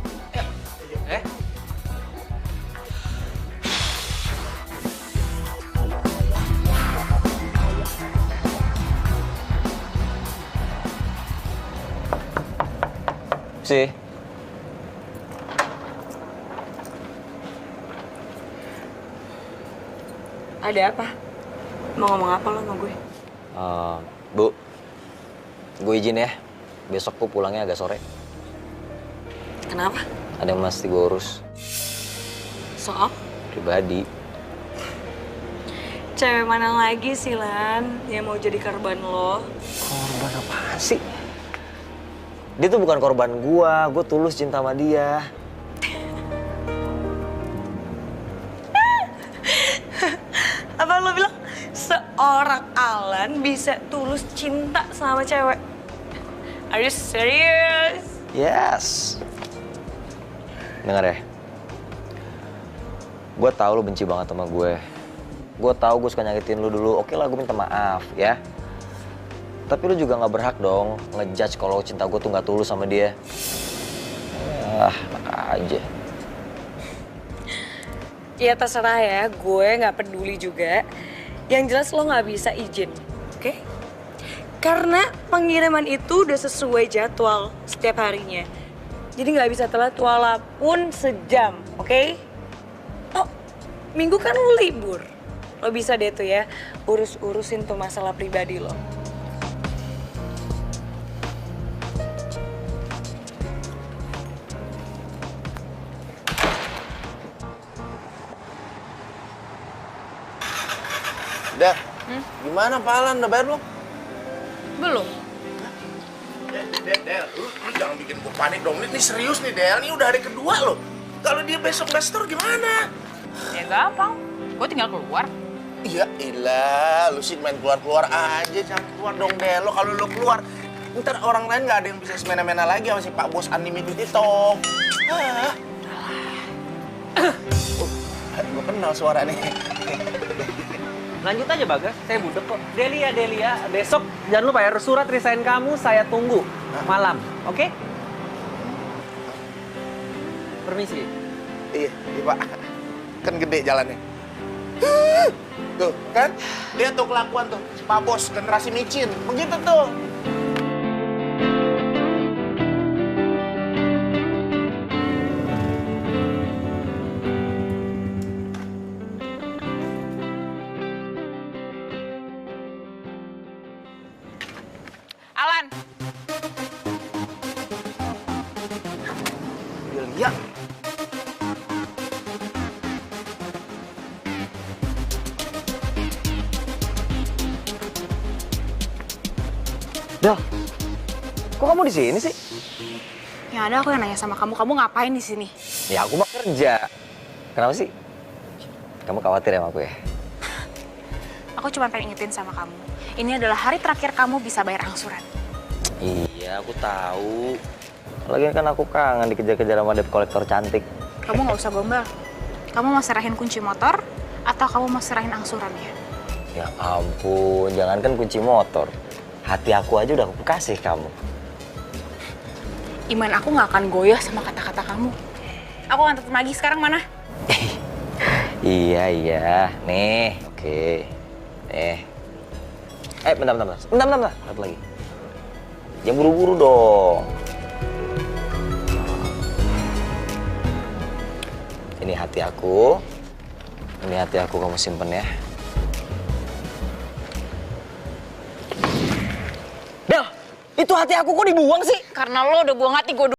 Sih. Ada apa? Mau ngomong apa lo sama gue? Bu, gue izin ya. Besok gue pulangnya agak sore. Kenapa? Ada yang mesti gue urus. Soal? Pribadi. Cewek mana lagi sih, Lan, yang mau jadi korban lo? Korban apaan sih? Dia tuh bukan korban gue tulus cinta sama dia. Apa lo bilang seorang Alan bisa tulus cinta sama cewek? Are you serious? Yes. Dengar ya. Gue tahu lo benci banget sama gue. Gue tahu gue suka nyakitin lo dulu. Oke lah, gue minta maaf ya. Tapi lu juga nggak berhak dong ngejudge kalau cinta gue tuh nggak tulus sama dia. Enak aja. Ya terserah ya, gue nggak peduli juga. Yang jelas lo nggak bisa izin, oke? Karena pengiriman itu udah sesuai jadwal setiap harinya. Jadi nggak bisa telat walaupun sejam, oke? Oh, minggu kan lo libur. Lo bisa deh tuh ya, urusin tuh masalah pribadi lo. Udah, gimana Pak Alan? Udah bayar belum? Belum. Del, lu jangan bikin gue panik dong. Ini serius nih, Del. Ini udah hari kedua loh. Kalau dia besok nggak store gimana? Ya gampang. Gue tinggal keluar. Iya, ilah. Lu sih main keluar-keluar aja. Jangan keluar dong, Del. Lo kalau lu keluar, ntar orang lain nggak ada yang bisa semena-mena lagi sama si Pak Bos anime itu. Hah? Gue kenal suaranya. Lanjut aja Bagas, saya budek kok. Delia, besok jangan lupa ya, surat resign kamu saya tunggu malam, oke? Permisi. Iya Pak. Kan gede jalannya. Tuh, kan? Lihat tuh kelakuan tuh. Pak Bos, generasi micin. Begitu tuh. Alan. Delia. Del, kok kamu di sini sih? Ya ada, aku yang nanya sama kamu ngapain di sini? Ya aku mah kerja. Kenapa sih? Kamu khawatir ya sama aku ya? Aku cuma pengen ingetin sama kamu. Ini adalah hari terakhir kamu bisa bayar angsuran. Iya, aku tahu. Lagian kan aku kangen dikejar-kejar sama debt collector cantik. Kamu nggak usah gombal. Kamu mau serahin kunci motor atau kamu mau serahin angsurannya? Ya ampun, jangankan kunci motor. Hati aku aja udah aku kasih kamu. Iman aku nggak akan goyah sama kata-kata kamu. Aku akan tetap lagi sekarang mana? Iya. Nih, oke. Bentar. Satu lagi. Jangan buru-buru dong. Ini hati aku. Ini hati aku, kamu simpen ya. Del, Itu hati aku kok dibuang sih? Karena lo udah buang hati gue.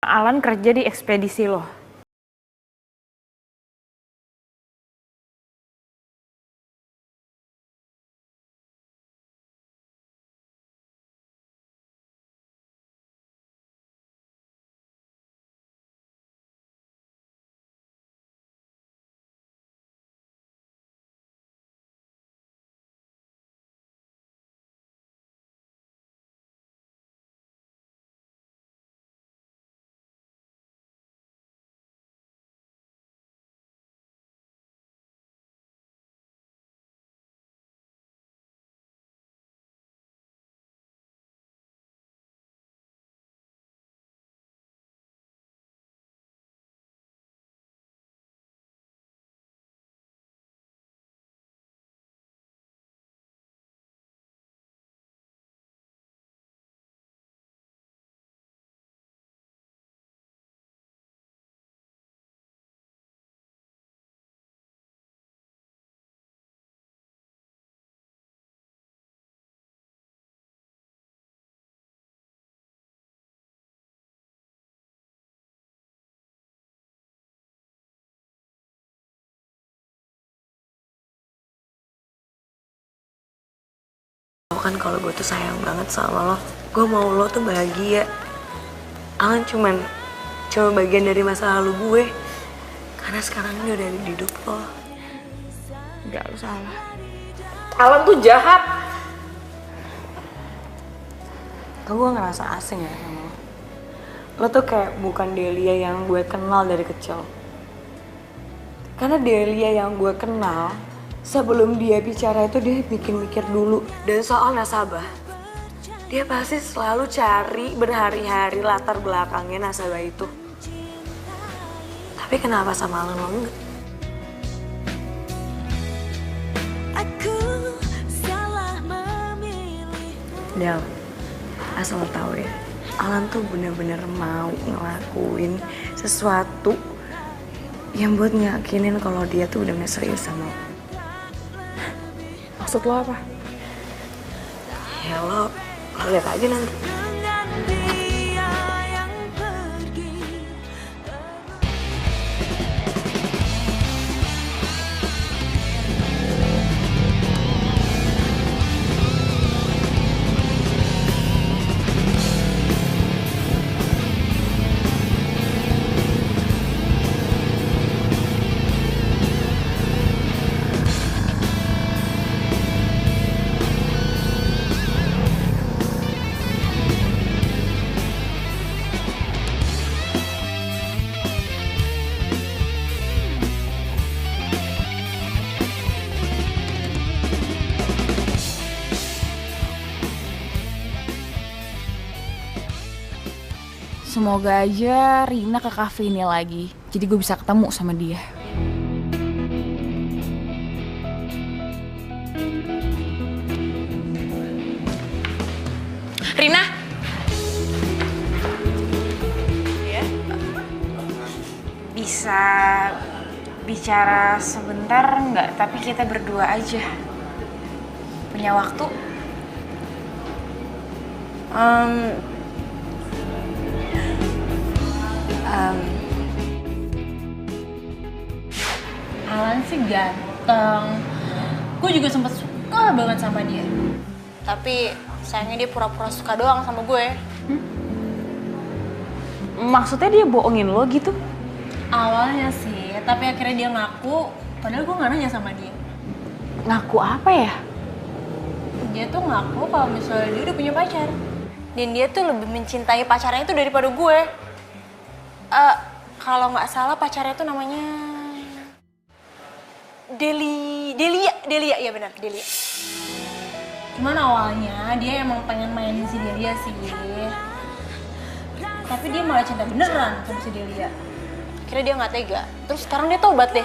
Alan kerja di ekspedisi lo. Kan kalau gue tuh sayang banget sama lo, gue mau lo tuh bahagia. Alan cuma bagian dari masa lalu gue, karena sekarang ini udah ada di hidup lo. Enggak, lo salah. Alan tuh jahat. Kok gue ngerasa asing ya sama lo. Lo tuh kayak bukan Delia yang gue kenal dari kecil. Karena Delia yang gue kenal, sebelum dia bicara itu dia mikir-mikir dulu. Dan soal nasabah, dia pasti selalu cari berhari-hari latar belakangnya nasabah itu. Tapi kenapa sama Alan lo enggak? Del, asal lo tahu ya, Alan tuh bener-bener mau ngelakuin sesuatu yang buat nyakinin kalau dia tuh udah serius sama lo. Maksud lo apa? Ya lo lihat aja nanti. Semoga aja Rina ke cafe ini lagi, jadi gue bisa ketemu sama dia. Rina. Ya. Bisa bicara sebentar nggak? Tapi kita berdua aja. Punya waktu? Alan sih ganteng. Gue juga sempet suka banget sama dia. Tapi sayangnya dia pura-pura suka doang sama gue. Maksudnya dia bohongin lo gitu? Awalnya sih, tapi akhirnya dia ngaku. Padahal gue nggak nanya sama dia. Ngaku apa ya? Dia tuh ngaku kalau misalnya dia udah punya pacar. Dan dia tuh lebih mencintai pacarnya itu daripada gue. Kalau nggak salah pacarnya tuh namanya Delia, ya benar, Delia. Cuman awalnya dia emang pengen mainin si Delia sih. Tapi dia malah cinta beneran sama si Delia. Akhirnya dia nggak tega. Terus sekarang dia tobat deh.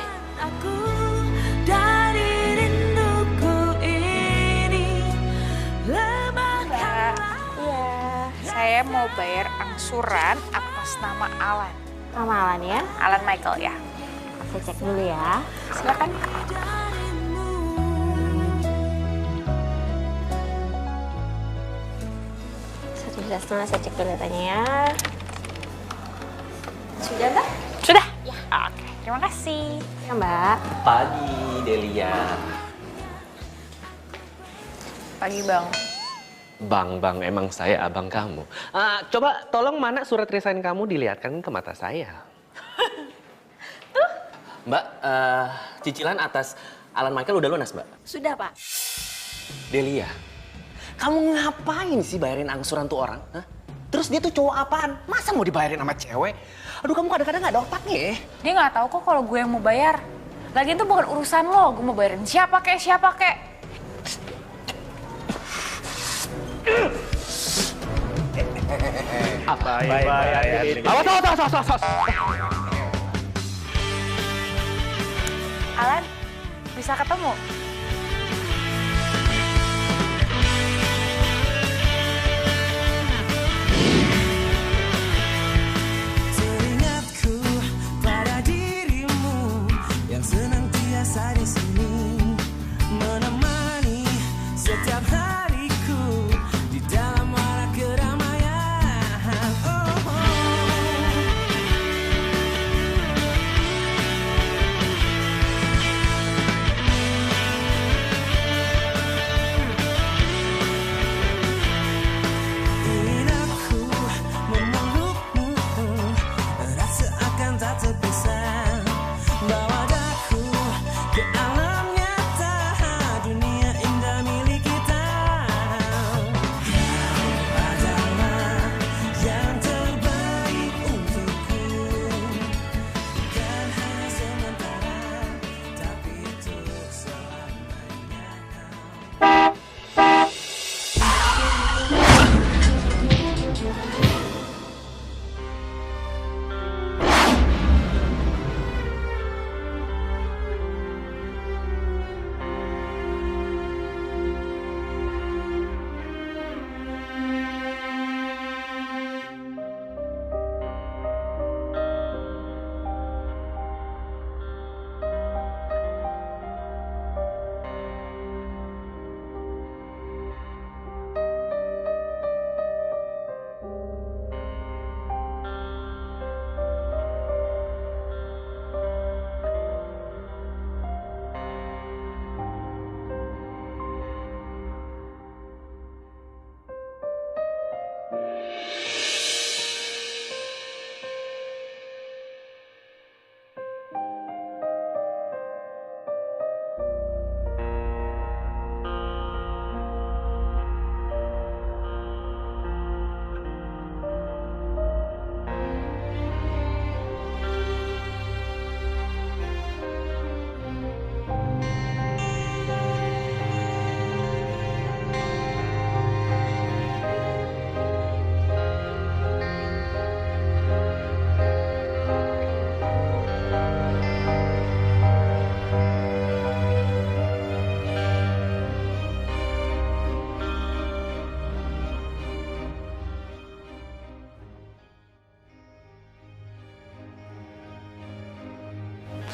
Saya mau bayar angsuran atas nama Alan. Nama Alan ya? Alan Michael ya. Saya cek dulu ya. Silakan. Setengah saya cek dulu datanya ya. Sudah Mbak? Sudah? Ya. Oke, terima kasih. Ya Mbak. Pagi, Delia. Pagi Bang. Bang, emang saya abang kamu. Coba tolong mana surat resign kamu dilihatkan ke mata saya. Mbak, cicilan atas Alan Michael udah lunas, Mbak? Sudah Pak. Delia, kamu ngapain sih bayarin angsuran tuh orang? Hah? Terus dia tuh cowok apaan? Masa mau dibayarin sama cewek? Aduh, kamu kadang-kadang gak ada otaknya ya? Dia nggak tahu kok kalau gue yang mau bayar. Lagian tuh bukan urusan lo, gue mau bayarin siapa kek. Awas. Alan, bisa ketemu? Teringatku pada dirimu yang senantiasa di sini menemani setiap hariku di dalam warak keramaian.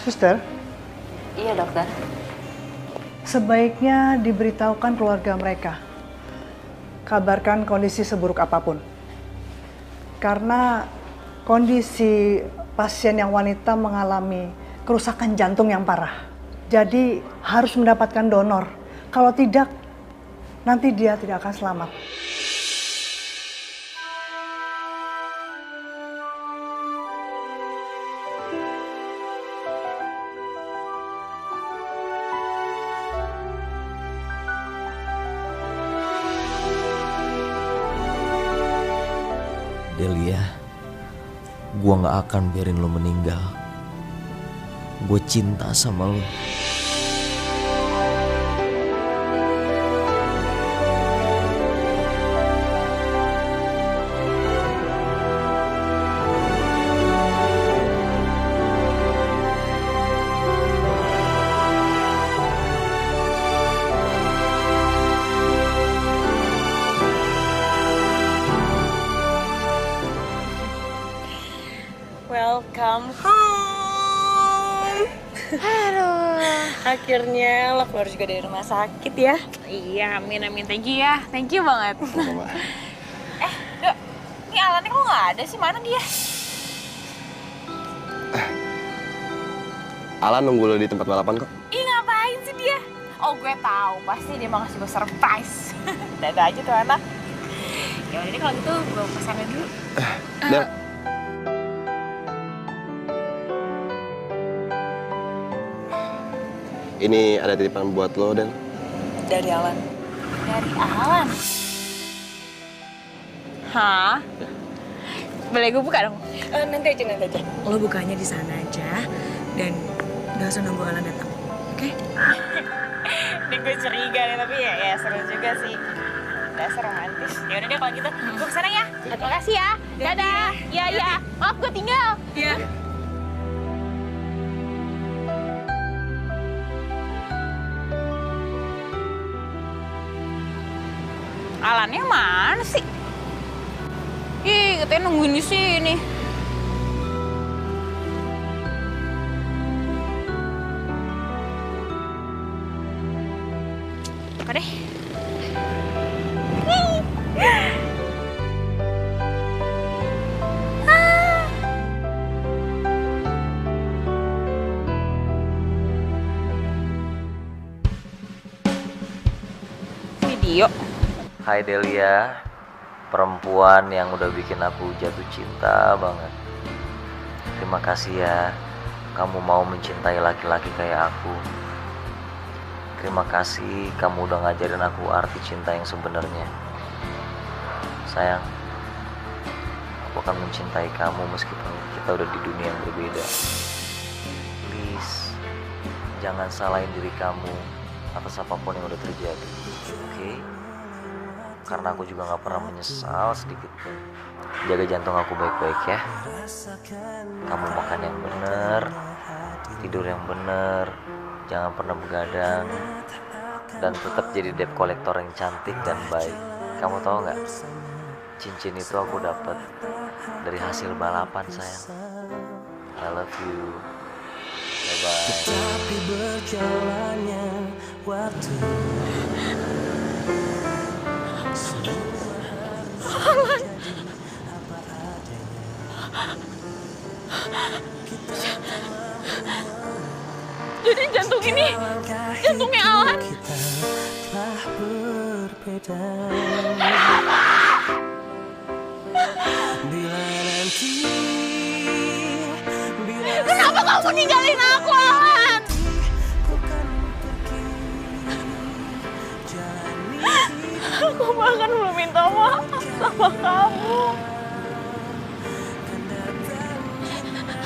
Suster, Iya dokter. sebaiknya diberitahukan keluarga mereka. Kabarkan kondisi seburuk apapun. Karena kondisi pasien yang wanita mengalami kerusakan jantung yang parah. Jadi harus mendapatkan donor. Kalau tidak, nanti dia tidak akan selamat. Delia, gue gak akan biarin lo meninggal. Gue cinta sama lo. Welcome home. Aduh. Akhirnya lo keluar juga dari rumah sakit ya. Iya, amin. Thank you ya. Thank you banget. Dok, ini Alannya kok nggak ada sih? Mana dia? Alan nunggu lo di tempat balapan kok. Ih, ngapain sih dia? Oh, gue tahu. Pasti dia mau ngasih gue surprise. Dada aja tuh anak. Ya udah deh kalau gitu gue pesannya dulu. Del. Ini ada titipan buat lo, Del. Dari Alan. Dari Alan? Hah? Boleh gue buka dong? Nanti aja. Lo bukanya di sana aja dan gak usah nunggu Alan datang, oke? Ini gue curiga nih, tapi ya seru juga sih. Dasar romantis. Ya udah deh kalau gitu, gue kesana ya. Terima kasih ya. Dadah. Iya. Maaf gue tinggal. Iya. Alannya mana sih? Ih, katanya nungguin di sini. Buka deh. Video. Hai Delia, perempuan yang udah bikin aku jatuh cinta banget. Terima kasih ya, kamu mau mencintai laki-laki kayak aku. Terima kasih kamu udah ngajarin aku arti cinta yang sebenarnya. Sayang, aku akan mencintai kamu meskipun kita udah di dunia yang berbeda. Please, jangan salahin diri kamu atas apapun yang udah terjadi, oke? Karena aku juga gak pernah menyesal sedikit pun. Jaga jantung aku baik-baik ya. Kamu makan yang bener, tidur yang bener, jangan pernah begadang, dan tetap jadi debt collector yang cantik dan baik. Kamu tahu gak? Cincin itu aku dapat dari hasil balapan, sayang. I love you. Bye-bye. Tetapi berjalannya waktu. Alan. Jadi jantung ini jantungnya Alan. Telah berbeda. Bila nanti, Kenapa kamu ninggalin aku, Alan? Aku bahkan belum minta maaf sama kamu.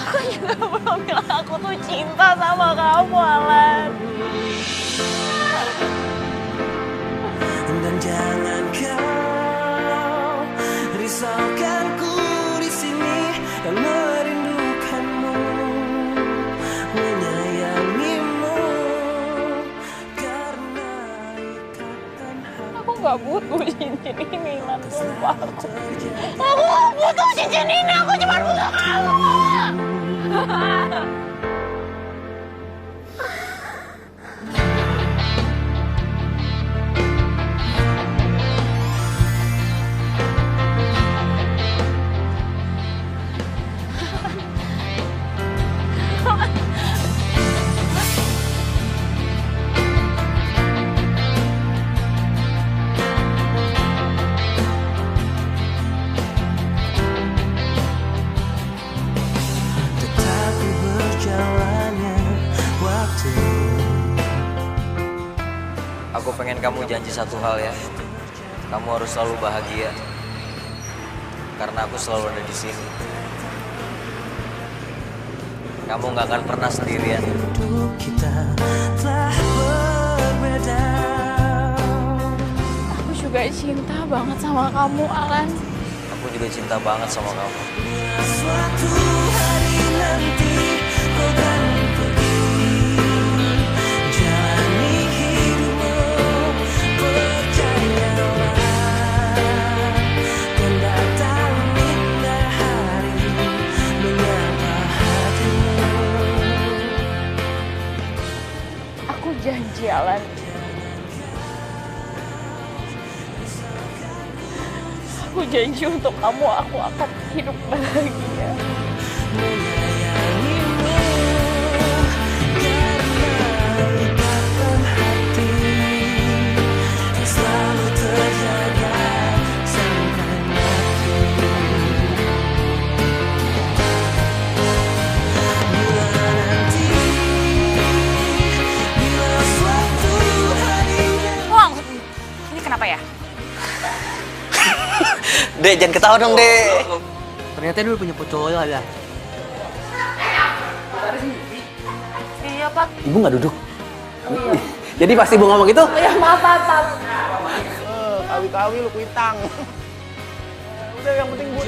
Aku juga belum bilang aku tuh cinta sama kamu, Alan. dan jangan kau risaukanku di sini dan merindukanmu, menyayangimu karena ikatan hati. Aku gak butuh cincin ini, Lan. Sumpah. Aku gak butuh cincin ini, aku cuma butuh kamu. janji satu hal ya. Kamu harus selalu bahagia. Karena aku selalu ada di sini. Kamu nggak akan pernah sendirian. Kita telah berbeda. Aku juga cinta banget sama kamu, Alan. Aku juga cinta banget sama kamu. Suatu hari nanti kau kan pergi. Jalani hidupmu, percayalah. Dan datang indah hari menyapa hatimu. Aku janji, Alan. Aku janji untuk kamu, aku akan hidup bahagia. Selalu terjaga sampai mati. Bila nanti, bila suatu hari. Wong, ini kenapa ya? Dek, jangan ketawa dong, Dek. Ternyata dulu punya cowok ya. Iya, Pak. Ibu nggak duduk. Oh, iya. Jadi pasti ibu ngomong gitu? Oh, ya, maaf, Pak. Kawi-kawi lu kuitang. Udah yang penting gue.